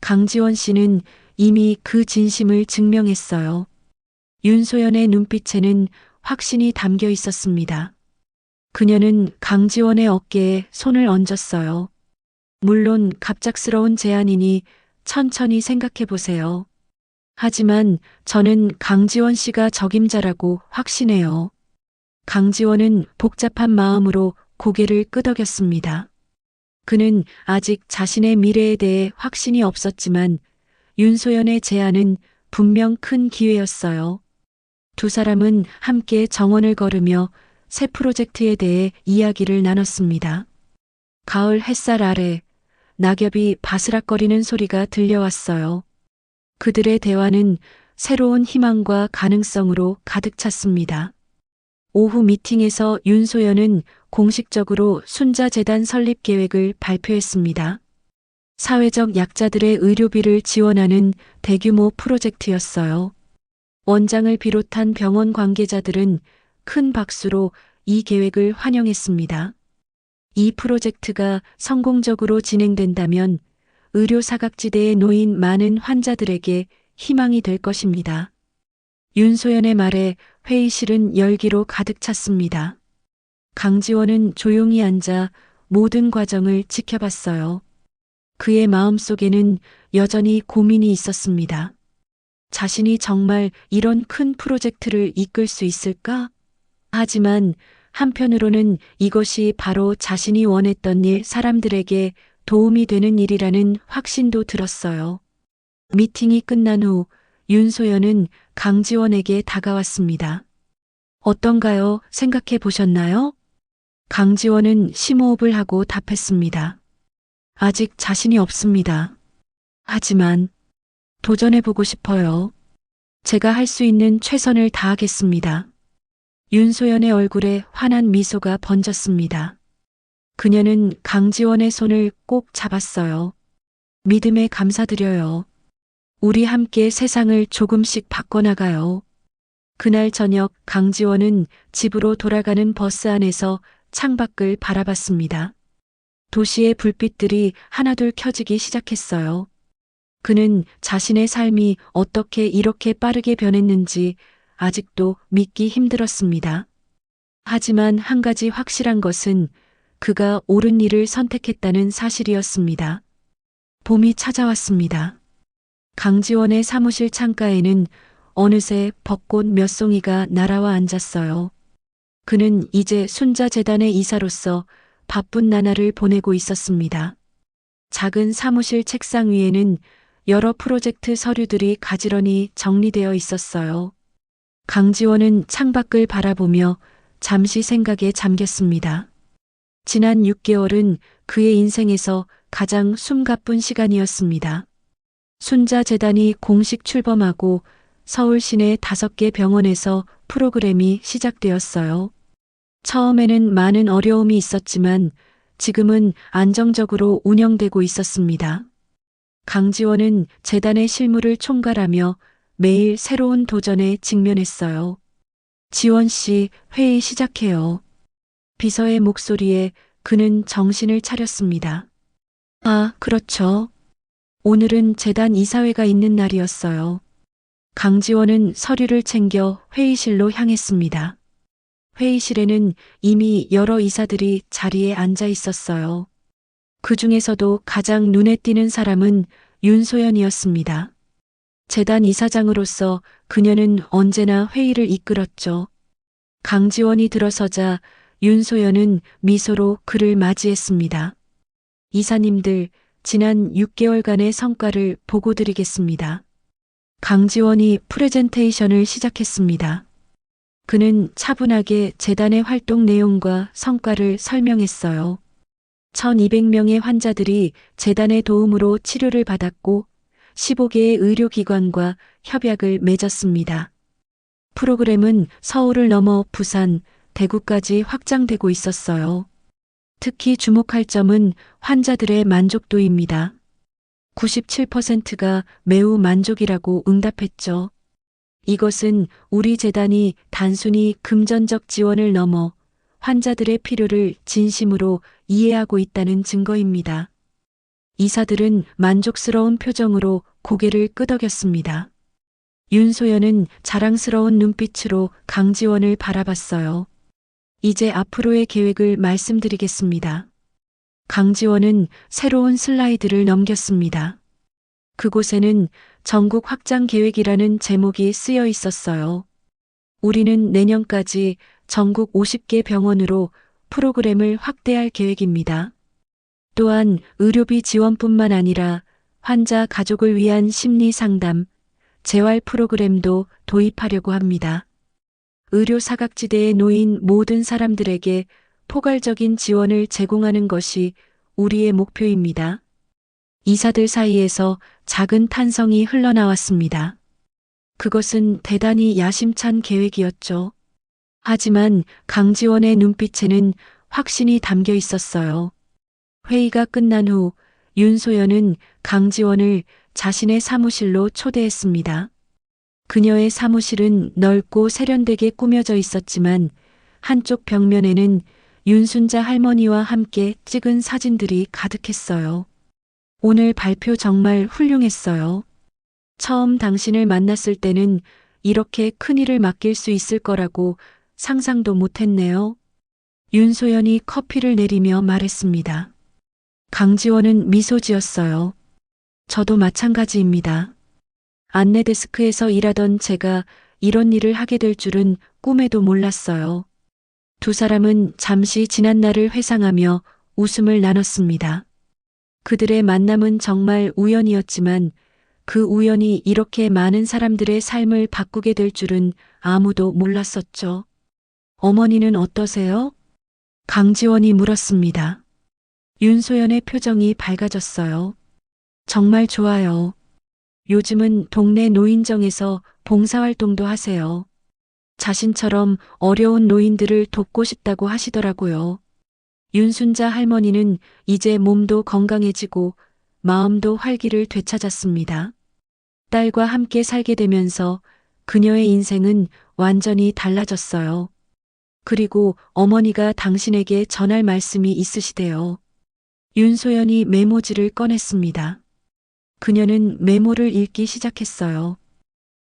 강지원 씨는 이미 그 진심을 증명했어요. 윤소연의 눈빛에는 확신이 담겨 있었습니다. 그녀는 강지원의 어깨에 손을 얹었어요. 물론 갑작스러운 제안이니 천천히 생각해 보세요. 하지만 저는 강지원 씨가 적임자라고 확신해요. 강지원은 복잡한 마음으로 고개를 끄덕였습니다. 그는 아직 자신의 미래에 대해 확신이 없었지만 윤소연의 제안은 분명 큰 기회였어요. 두 사람은 함께 정원을 걸으며 새 프로젝트에 대해 이야기를 나눴습니다. 가을 햇살 아래 낙엽이 바스락거리는 소리가 들려왔어요. 그들의 대화는 새로운 희망과 가능성으로 가득 찼습니다. 오후 미팅에서 윤소연은 공식적으로 순자재단 설립 계획을 발표했습니다. 사회적 약자들의 의료비를 지원하는 대규모 프로젝트였어요. 원장을 비롯한 병원 관계자들은 큰 박수로 이 계획을 환영했습니다. 이 프로젝트가 성공적으로 진행된다면 의료 사각지대에 놓인 많은 환자들에게 희망이 될 것입니다. 윤소연의 말에 회의실은 열기로 가득 찼습니다. 강지원은 조용히 앉아 모든 과정을 지켜봤어요. 그의 마음속에는 여전히 고민이 있었습니다. 자신이 정말 이런 큰 프로젝트를 이끌 수 있을까? 하지만 한편으로는 이것이 바로 자신이 원했던 일, 사람들에게 도움이 되는 일이라는 확신도 들었어요. 미팅이 끝난 후 윤소연은 강지원에게 다가왔습니다. 어떤가요? 생각해 보셨나요? 강지원은 심호흡을 하고 답했습니다. 아직 자신이 없습니다. 하지만 도전해보고 싶어요. 제가 할 수 있는 최선을 다하겠습니다. 윤소연의 얼굴에 환한 미소가 번졌습니다. 그녀는 강지원의 손을 꼭 잡았어요. 믿음에 감사드려요. 우리 함께 세상을 조금씩 바꿔나가요. 그날 저녁 강지원은 집으로 돌아가는 버스 안에서 창밖을 바라봤습니다. 도시의 불빛들이 하나둘 켜지기 시작했어요. 그는 자신의 삶이 어떻게 이렇게 빠르게 변했는지 아직도 믿기 힘들었습니다. 하지만 한 가지 확실한 것은 그가 옳은 일을 선택했다는 사실이었습니다. 봄이 찾아왔습니다. 강지원의 사무실 창가에는 어느새 벚꽃 몇 송이가 날아와 앉았어요. 그는 이제 순자재단의 이사로서 바쁜 나날을 보내고 있었습니다. 작은 사무실 책상 위에는 여러 프로젝트 서류들이 가지런히 정리되어 있었어요. 강지원은 창밖을 바라보며 잠시 생각에 잠겼습니다. 지난 6개월은 그의 인생에서 가장 숨가쁜 시간이었습니다. 순자재단이 공식 출범하고 서울 시내 5개 병원에서 프로그램이 시작되었어요. 처음에는 많은 어려움이 있었지만 지금은 안정적으로 운영되고 있었습니다. 강지원은 재단의 실무를 총괄하며 매일 새로운 도전에 직면했어요. 지원 씨, 회의 시작해요. 비서의 목소리에 그는 정신을 차렸습니다. 아, 그렇죠. 오늘은 재단 이사회가 있는 날이었어요. 강지원은 서류를 챙겨 회의실로 향했습니다. 회의실에는 이미 여러 이사들이 자리에 앉아 있었어요. 그 중에서도 가장 눈에 띄는 사람은 윤소연이었습니다. 재단 이사장으로서 그녀는 언제나 회의를 이끌었죠. 강지원이 들어서자 윤소연은 미소로 그를 맞이했습니다. 이사님들, 지난 6개월간의 성과를 보고드리겠습니다. 강지원이 프레젠테이션을 시작했습니다. 그는 차분하게 재단의 활동 내용과 성과를 설명했어요. 1200명의 환자들이 재단의 도움으로 치료를 받았고 15개의 의료기관과 협약을 맺었습니다. 프로그램은 서울을 넘어 부산, 대구까지 확장되고 있었어요. 특히 주목할 점은 환자들의 만족도입니다. 97%가 매우 만족이라고 응답했죠. 이것은 우리 재단이 단순히 금전적 지원을 넘어 환자들의 필요를 진심으로 이해하고 있다는 증거입니다. 이사들은 만족스러운 표정으로 고개를 끄덕였습니다. 윤소연은 자랑스러운 눈빛으로 강지원을 바라봤어요. 이제 앞으로의 계획을 말씀드리겠습니다. 강지원은 새로운 슬라이드를 넘겼습니다. 그곳에는 전국 확장 계획이라는 제목이 쓰여 있었어요. 우리는 내년까지 전국 50개 병원으로 프로그램을 확대할 계획입니다. 또한 의료비 지원뿐만 아니라 환자 가족을 위한 심리 상담, 재활 프로그램도 도입하려고 합니다. 의료 사각지대에 놓인 모든 사람들에게 포괄적인 지원을 제공하는 것이 우리의 목표입니다. 이사들 사이에서 작은 탄성이 흘러나왔습니다. 그것은 대단히 야심찬 계획이었죠. 하지만 강지원의 눈빛에는 확신이 담겨 있었어요. 회의가 끝난 후 윤소연은 강지원을 자신의 사무실로 초대했습니다. 그녀의 사무실은 넓고 세련되게 꾸며져 있었지만 한쪽 벽면에는 윤순자 할머니와 함께 찍은 사진들이 가득했어요. 오늘 발표 정말 훌륭했어요. 처음 당신을 만났을 때는 이렇게 큰 일을 맡길 수 있을 거라고 상상도 못했네요. 윤소연이 커피를 내리며 말했습니다. 강지원은 미소 지었어요. 저도 마찬가지입니다. 안내 데스크에서 일하던 제가 이런 일을 하게 될 줄은 꿈에도 몰랐어요. 두 사람은 잠시 지난 날을 회상하며 웃음을 나눴습니다. 그들의 만남은 정말 우연이었지만 그 우연이 이렇게 많은 사람들의 삶을 바꾸게 될 줄은 아무도 몰랐었죠. 어머니는 어떠세요? 강지원이 물었습니다. 윤소연의 표정이 밝아졌어요. 정말 좋아요. 요즘은 동네 노인정에서 봉사활동도 하세요. 자신처럼 어려운 노인들을 돕고 싶다고 하시더라고요. 윤순자 할머니는 이제 몸도 건강해지고 마음도 활기를 되찾았습니다. 딸과 함께 살게 되면서 그녀의 인생은 완전히 달라졌어요. 그리고 어머니가 당신에게 전할 말씀이 있으시대요. 윤소연이 메모지를 꺼냈습니다. 그녀는 메모를 읽기 시작했어요.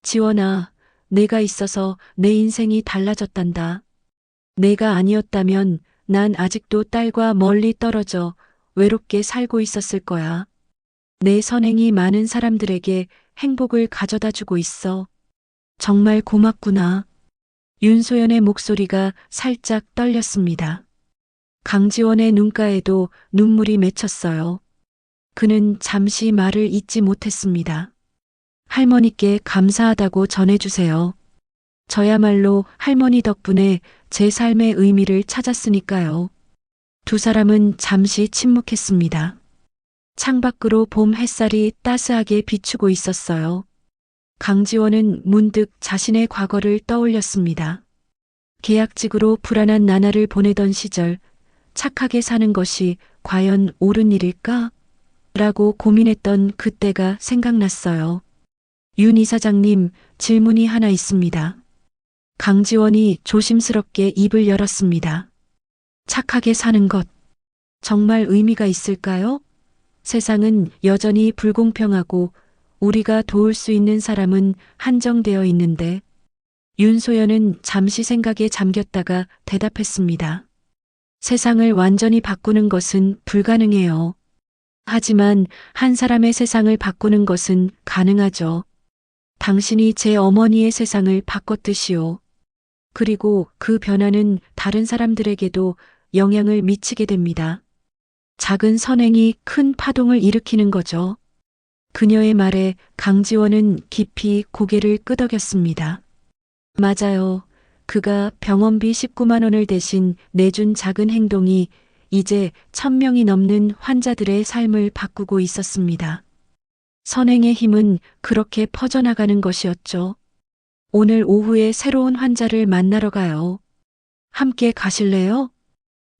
지원아, 내가 있어서 내 인생이 달라졌단다. 내가 아니었다면 난 아직도 딸과 멀리 떨어져 외롭게 살고 있었을 거야. 내 선행이 많은 사람들에게 행복을 가져다 주고 있어. 정말 고맙구나. 윤소연의 목소리가 살짝 떨렸습니다. 강지원의 눈가에도 눈물이 맺혔어요. 그는 잠시 말을 잇지 못했습니다. 할머니께 감사하다고 전해주세요. 저야말로 할머니 덕분에 제 삶의 의미를 찾았으니까요. 두 사람은 잠시 침묵했습니다. 창밖으로 봄 햇살이 따스하게 비추고 있었어요. 강지원은 문득 자신의 과거를 떠올렸습니다. 계약직으로 불안한 나날을 보내던 시절, 착하게 사는 것이 과연 옳은 일일까? 라고 고민했던 그때가 생각났어요. 윤 이사장님, 질문이 하나 있습니다. 강지원이 조심스럽게 입을 열었습니다. 착하게 사는 것, 정말 의미가 있을까요? 세상은 여전히 불공평하고 우리가 도울 수 있는 사람은 한정되어 있는데, 윤소연은 잠시 생각에 잠겼다가 대답했습니다. 세상을 완전히 바꾸는 것은 불가능해요. 하지만 한 사람의 세상을 바꾸는 것은 가능하죠. 당신이 제 어머니의 세상을 바꿨듯이요. 그리고 그 변화는 다른 사람들에게도 영향을 미치게 됩니다. 작은 선행이 큰 파동을 일으키는 거죠. 그녀의 말에 강지원은 깊이 고개를 끄덕였습니다. 맞아요. 그가 병원비 19만 원을 대신 내준 작은 행동이 이제 1000명이 넘는 환자들의 삶을 바꾸고 있었습니다. 선행의 힘은 그렇게 퍼져나가는 것이었죠. 오늘 오후에 새로운 환자를 만나러 가요. 함께 가실래요?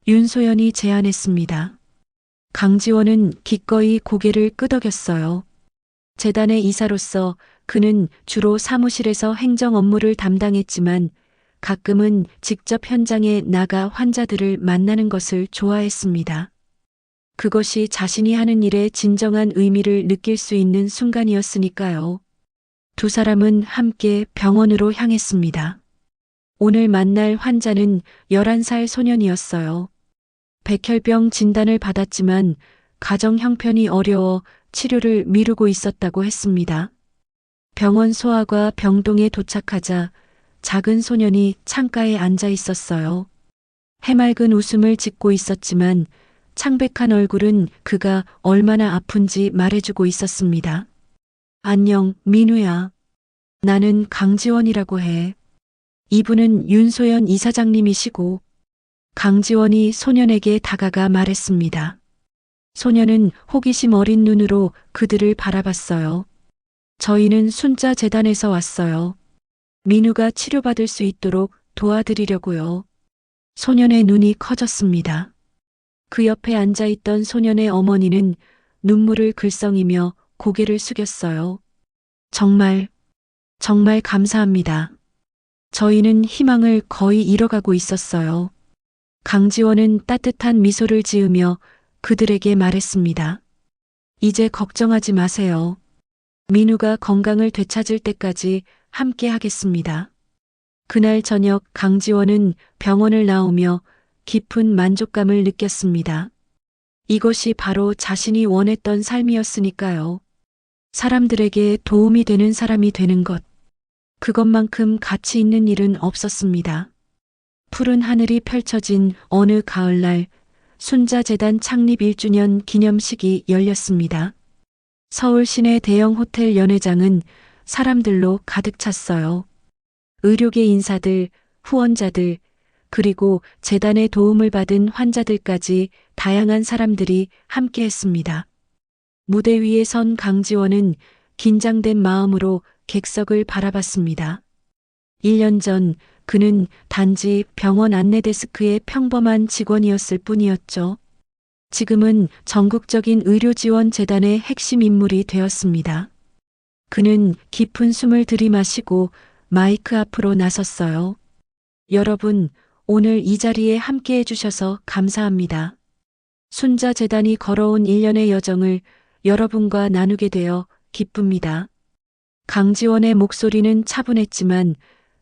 윤소연이 제안했습니다. 강지원은 기꺼이 고개를 끄덕였어요. 재단의 이사로서 그는 주로 사무실에서 행정 업무를 담당했지만 가끔은 직접 현장에 나가 환자들을 만나는 것을 좋아했습니다. 그것이 자신이 하는 일의 진정한 의미를 느낄 수 있는 순간이었으니까요. 두 사람은 함께 병원으로 향했습니다. 오늘 만날 환자는 11살 소년이었어요. 백혈병 진단을 받았지만 가정 형편이 어려워 치료를 미루고 있었다고 했습니다. 병원 소아과 병동에 도착하자 작은 소년이 창가에 앉아 있었어요. 해맑은 웃음을 짓고 있었지만 창백한 얼굴은 그가 얼마나 아픈지 말해주고 있었습니다. 안녕, 민우야. 나는 강지원이라고 해. 이분은 윤소연 이사장님이시고. 강지원이 소년에게 다가가 말했습니다. 소년은 호기심 어린 눈으로 그들을 바라봤어요. 저희는 순자 재단에서 왔어요. 민우가 치료받을 수 있도록 도와드리려고요. 소년의 눈이 커졌습니다. 그 옆에 앉아있던 소년의 어머니는 눈물을 글썽이며 고개를 숙였어요. 정말 감사합니다. 저희는 희망을 거의 잃어가고 있었어요. 강지원은 따뜻한 미소를 지으며 그들에게 말했습니다. 이제 걱정하지 마세요. 민우가 건강을 되찾을 때까지 함께 하겠습니다. 그날 저녁 강지원은 병원을 나오며 깊은 만족감을 느꼈습니다. 이것이 바로 자신이 원했던 삶이었으니까요. 사람들에게 도움이 되는 사람이 되는 것. 그것만큼 가치 있는 일은 없었습니다. 푸른 하늘이 펼쳐진 어느 가을날 순자재단 창립 1주년 기념식이 열렸습니다. 서울 시내 대형 호텔 연회장은 사람들로 가득 찼어요. 의료계 인사들, 후원자들, 그리고 재단의 도움을 받은 환자들까지 다양한 사람들이 함께했습니다. 무대 위에 선 강지원은 긴장된 마음으로 객석을 바라봤습니다. 1년 전 그는 단지 병원 안내데스크의 평범한 직원이었을 뿐이었죠. 지금은 전국적인 의료지원재단의 핵심 인물이 되었습니다. 그는 깊은 숨을 들이마시고 마이크 앞으로 나섰어요. 여러분, 오늘 이 자리에 함께 해주셔서 감사합니다. 순자재단이 걸어온 1년의 여정을 여러분과 나누게 되어 기쁩니다. 강지원의 목소리는 차분했지만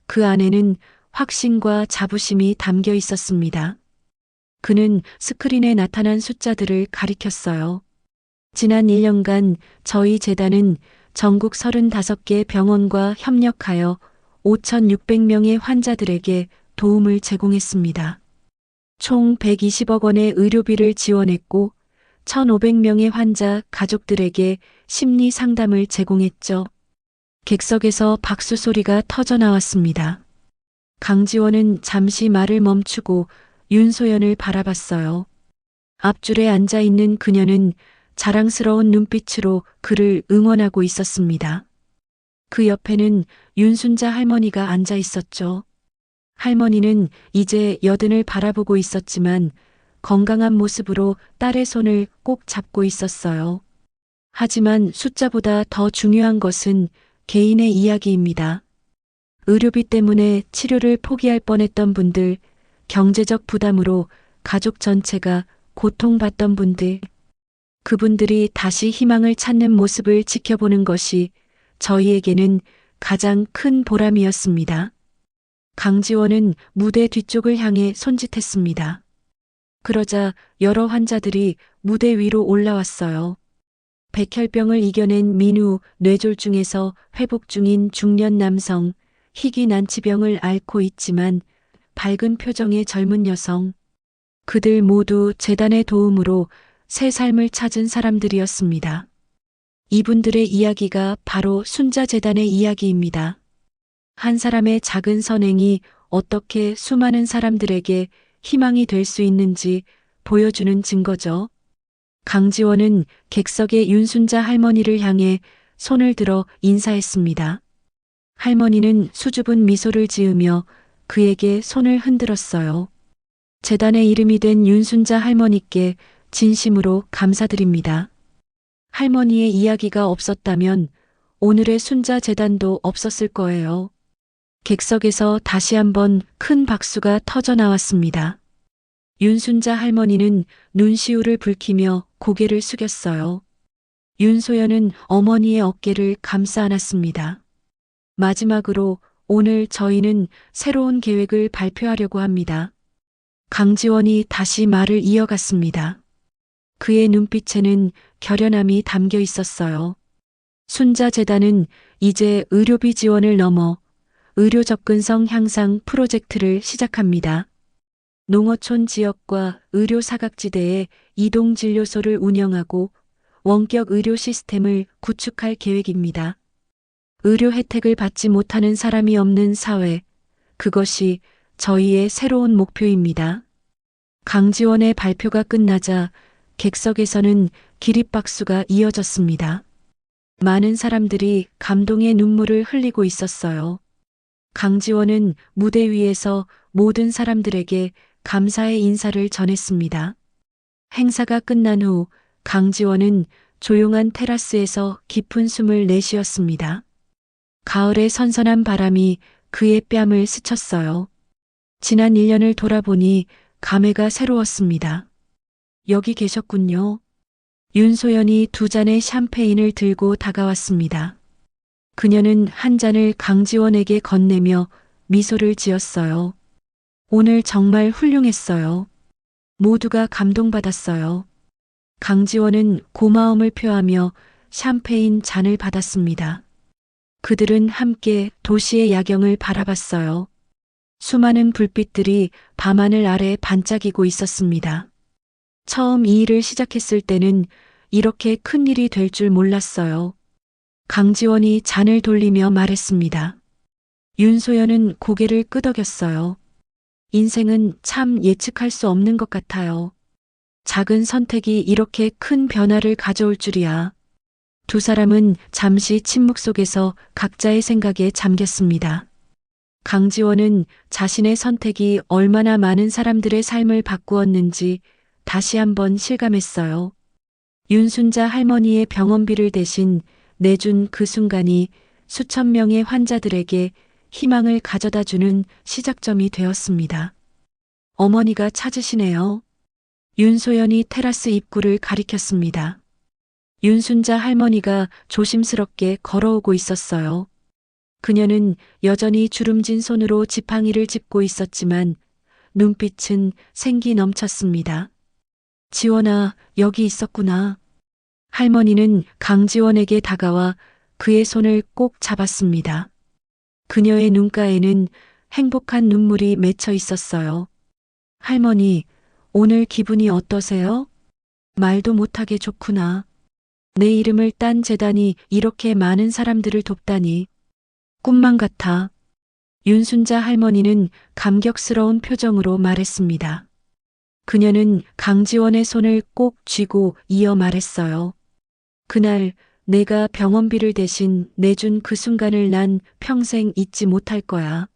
그 안에는 확신과 자부심이 담겨 있었습니다. 그는 스크린에 나타난 숫자들을 가리켰어요. 지난 1년간 저희 재단은 전국 35개 병원과 협력하여 5,600명의 환자들에게 도움을 제공했습니다. 총 120억 원의 의료비를 지원했고 1,500명의 환자 가족들에게 심리 상담을 제공했죠. 객석에서 박수 소리가 터져 나왔습니다. 강지원은 잠시 말을 멈추고 윤소연을 바라봤어요. 앞줄에 앉아 있는 그녀는 자랑스러운 눈빛으로 그를 응원하고 있었습니다. 그 옆에는 윤순자 할머니가 앉아 있었죠. 할머니는 이제 여든을 바라보고 있었지만 건강한 모습으로 딸의 손을 꼭 잡고 있었어요. 하지만 숫자보다 더 중요한 것은 개인의 이야기입니다. 의료비 때문에 치료를 포기할 뻔했던 분들, 경제적 부담으로 가족 전체가 고통받던 분들, 그분들이 다시 희망을 찾는 모습을 지켜보는 것이 저희에게는 가장 큰 보람이었습니다. 강지원은 무대 뒤쪽을 향해 손짓했습니다. 그러자 여러 환자들이 무대 위로 올라왔어요. 백혈병을 이겨낸 민우, 뇌졸중에서 회복 중인 중년 남성, 희귀 난치병을 앓고 있지만 밝은 표정의 젊은 여성. 그들 모두 재단의 도움으로 새 삶을 찾은 사람들이었습니다. 이분들의 이야기가 바로 순자재단의 이야기입니다. 한 사람의 작은 선행이 어떻게 수많은 사람들에게 희망이 될 수 있는지 보여주는 증거죠. 강지원은 객석의 윤순자 할머니를 향해 손을 들어 인사했습니다. 할머니는 수줍은 미소를 지으며 그에게 손을 흔들었어요. 재단의 이름이 된 윤순자 할머니께 진심으로 감사드립니다. 할머니의 이야기가 없었다면 오늘의 순자 재단도 없었을 거예요. 객석에서 다시 한번 큰 박수가 터져 나왔습니다. 윤순자 할머니는 눈시울을 붉히며 고개를 숙였어요. 윤소연은 어머니의 어깨를 감싸 안았습니다. 마지막으로 오늘 저희는 새로운 계획을 발표하려고 합니다. 강지원이 다시 말을 이어갔습니다. 그의 눈빛에는 결연함이 담겨 있었어요. 순자재단은 이제 의료비 지원을 넘어 의료 접근성 향상 프로젝트를 시작합니다. 농어촌 지역과 의료 사각지대에 이동 진료소를 운영하고 원격 의료 시스템을 구축할 계획입니다. 의료 혜택을 받지 못하는 사람이 없는 사회, 그것이 저희의 새로운 목표입니다. 강지원의 발표가 끝나자 객석에서는 기립박수가 이어졌습니다. 많은 사람들이 감동의 눈물을 흘리고 있었어요. 강지원은 무대 위에서 모든 사람들에게 감사의 인사를 전했습니다. 행사가 끝난 후 강지원은 조용한 테라스에서 깊은 숨을 내쉬었습니다. 가을의 선선한 바람이 그의 뺨을 스쳤어요. 지난 1년을 돌아보니 감회가 새로웠습니다. 여기 계셨군요. 윤소연이 2잔의 샴페인을 들고 다가왔습니다. 그녀는 한 잔을 강지원에게 건네며 미소를 지었어요. 오늘 정말 훌륭했어요. 모두가 감동받았어요. 강지원은 고마움을 표하며 샴페인 잔을 받았습니다. 그들은 함께 도시의 야경을 바라봤어요. 수많은 불빛들이 밤하늘 아래 반짝이고 있었습니다. 처음 이 일을 시작했을 때는 이렇게 큰 일이 될 줄 몰랐어요. 강지원이 잔을 돌리며 말했습니다. 윤소연은 고개를 끄덕였어요. 인생은 참 예측할 수 없는 것 같아요. 작은 선택이 이렇게 큰 변화를 가져올 줄이야. 두 사람은 잠시 침묵 속에서 각자의 생각에 잠겼습니다. 강지원은 자신의 선택이 얼마나 많은 사람들의 삶을 바꾸었는지 다시 한번 실감했어요. 윤순자 할머니의 병원비를 대신 내준 그 순간이 수천 명의 환자들에게 희망을 가져다 주는 시작점이 되었습니다. 어머니가 찾으시네요. 윤소연이 테라스 입구를 가리켰습니다. 윤순자 할머니가 조심스럽게 걸어오고 있었어요. 그녀는 여전히 주름진 손으로 지팡이를 짚고 있었지만 눈빛은 생기 넘쳤습니다. 지원아, 여기 있었구나. 할머니는 강지원에게 다가와 그의 손을 꼭 잡았습니다. 그녀의 눈가에는 행복한 눈물이 맺혀 있었어요. 할머니, 오늘 기분이 어떠세요? 말도 못하게 좋구나. 내 이름을 딴 재단이 이렇게 많은 사람들을 돕다니. 꿈만 같아. 윤순자 할머니는 감격스러운 표정으로 말했습니다. 그녀는 강지원의 손을 꼭 쥐고 이어 말했어요. 그날 내가 병원비를 대신 내준 그 순간을 난 평생 잊지 못할 거야.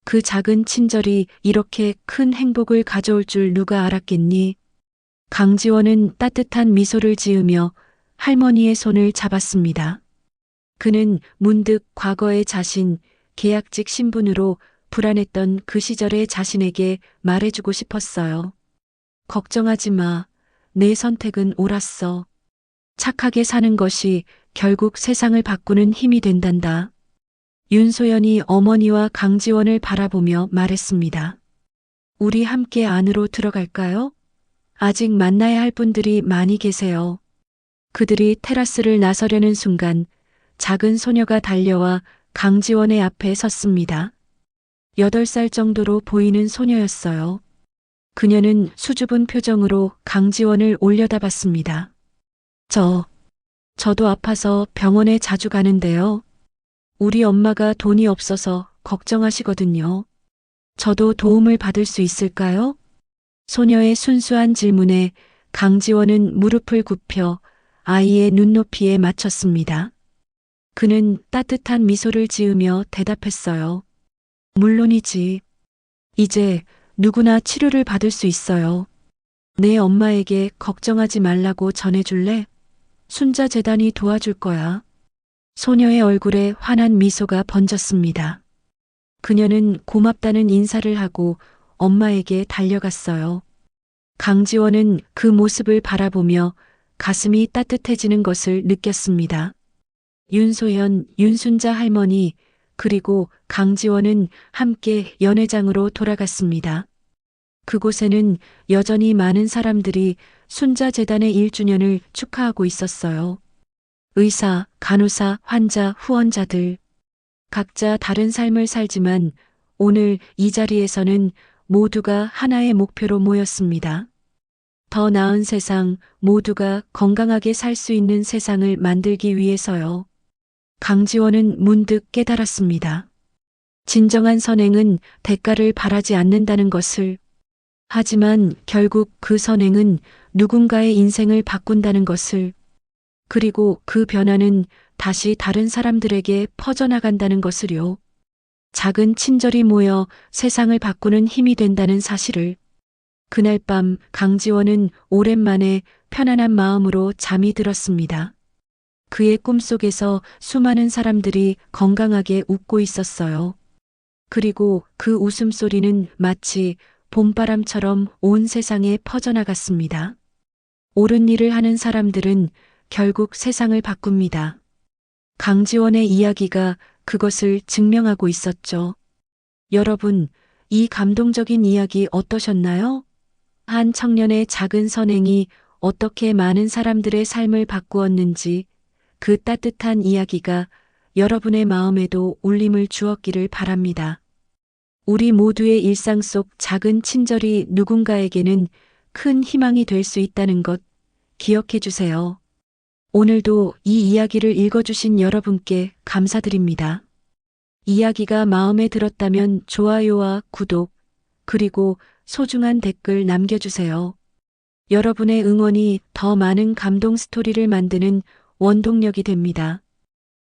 그 작은 친절이 이렇게 큰 행복을 가져올 줄 누가 알았겠니? 강지원은 따뜻한 미소를 지으며 할머니의 손을 잡았습니다. 그는 문득 과거의 자신, 계약직 신분으로 불안했던 그 시절의 자신에게 말해주고 싶었어요. 걱정하지 마. 내 선택은 옳았어. 착하게 사는 것이 결국 세상을 바꾸는 힘이 된단다. 윤소연이 어머니와 강지원을 바라보며 말했습니다. 우리 함께 안으로 들어갈까요? 아직 만나야 할 분들이 많이 계세요. 그들이 테라스를 나서려는 순간 작은 소녀가 달려와 강지원의 앞에 섰습니다. 8살 정도로 보이는 소녀였어요. 그녀는 수줍은 표정으로 강지원을 올려다봤습니다. 저도 아파서 병원에 자주 가는데요. 우리 엄마가 돈이 없어서 걱정하시거든요. 저도 도움을 받을 수 있을까요? 소녀의 순수한 질문에 강지원은 무릎을 굽혀 아이의 눈높이에 맞췄습니다. 그는 따뜻한 미소를 지으며 대답했어요. 물론이지. 이제 누구나 치료를 받을 수 있어요. 내 엄마에게 걱정하지 말라고 전해줄래? 순자 재단이 도와줄 거야. 소녀의 얼굴에 환한 미소가 번졌습니다. 그녀는 고맙다는 인사를 하고 엄마에게 달려갔어요. 강지원은 그 모습을 바라보며 가슴이 따뜻해지는 것을 느꼈습니다. 윤소현, 윤순자 할머니, 그리고 강지원은 함께 연회장으로 돌아갔습니다. 그곳에는 여전히 많은 사람들이 순자 재단의 1주년을 축하하고 있었어요. 의사, 간호사, 환자, 후원자들. 각자 다른 삶을 살지만 오늘 이 자리에서는 모두가 하나의 목표로 모였습니다. 더 나은 세상, 모두가 건강하게 살 수 있는 세상을 만들기 위해서요. 강지원은 문득 깨달았습니다. 진정한 선행은 대가를 바라지 않는다는 것을. 하지만 결국 그 선행은 누군가의 인생을 바꾼다는 것을. 그리고 그 변화는 다시 다른 사람들에게 퍼져나간다는 것을요. 작은 친절이 모여 세상을 바꾸는 힘이 된다는 사실을. 그날 밤 강지원은 오랜만에 편안한 마음으로 잠이 들었습니다. 그의 꿈속에서 수많은 사람들이 건강하게 웃고 있었어요. 그리고 그 웃음소리는 마치 봄바람처럼 온 세상에 퍼져나갔습니다. 옳은 일을 하는 사람들은 결국 세상을 바꿉니다. 강지원의 이야기가 그것을 증명하고 있었죠. 여러분, 이 감동적인 이야기 어떠셨나요? 한 청년의 작은 선행이 어떻게 많은 사람들의 삶을 바꾸었는지 그 따뜻한 이야기가 여러분의 마음에도 울림을 주었기를 바랍니다. 우리 모두의 일상 속 작은 친절이 누군가에게는 큰 희망이 될 수 있다는 것 기억해 주세요. 오늘도 이 이야기를 읽어주신 여러분께 감사드립니다. 이야기가 마음에 들었다면 좋아요와 구독, 그리고 소중한 댓글 남겨주세요. 여러분의 응원이 더 많은 감동 스토리를 만드는 원동력이 됩니다.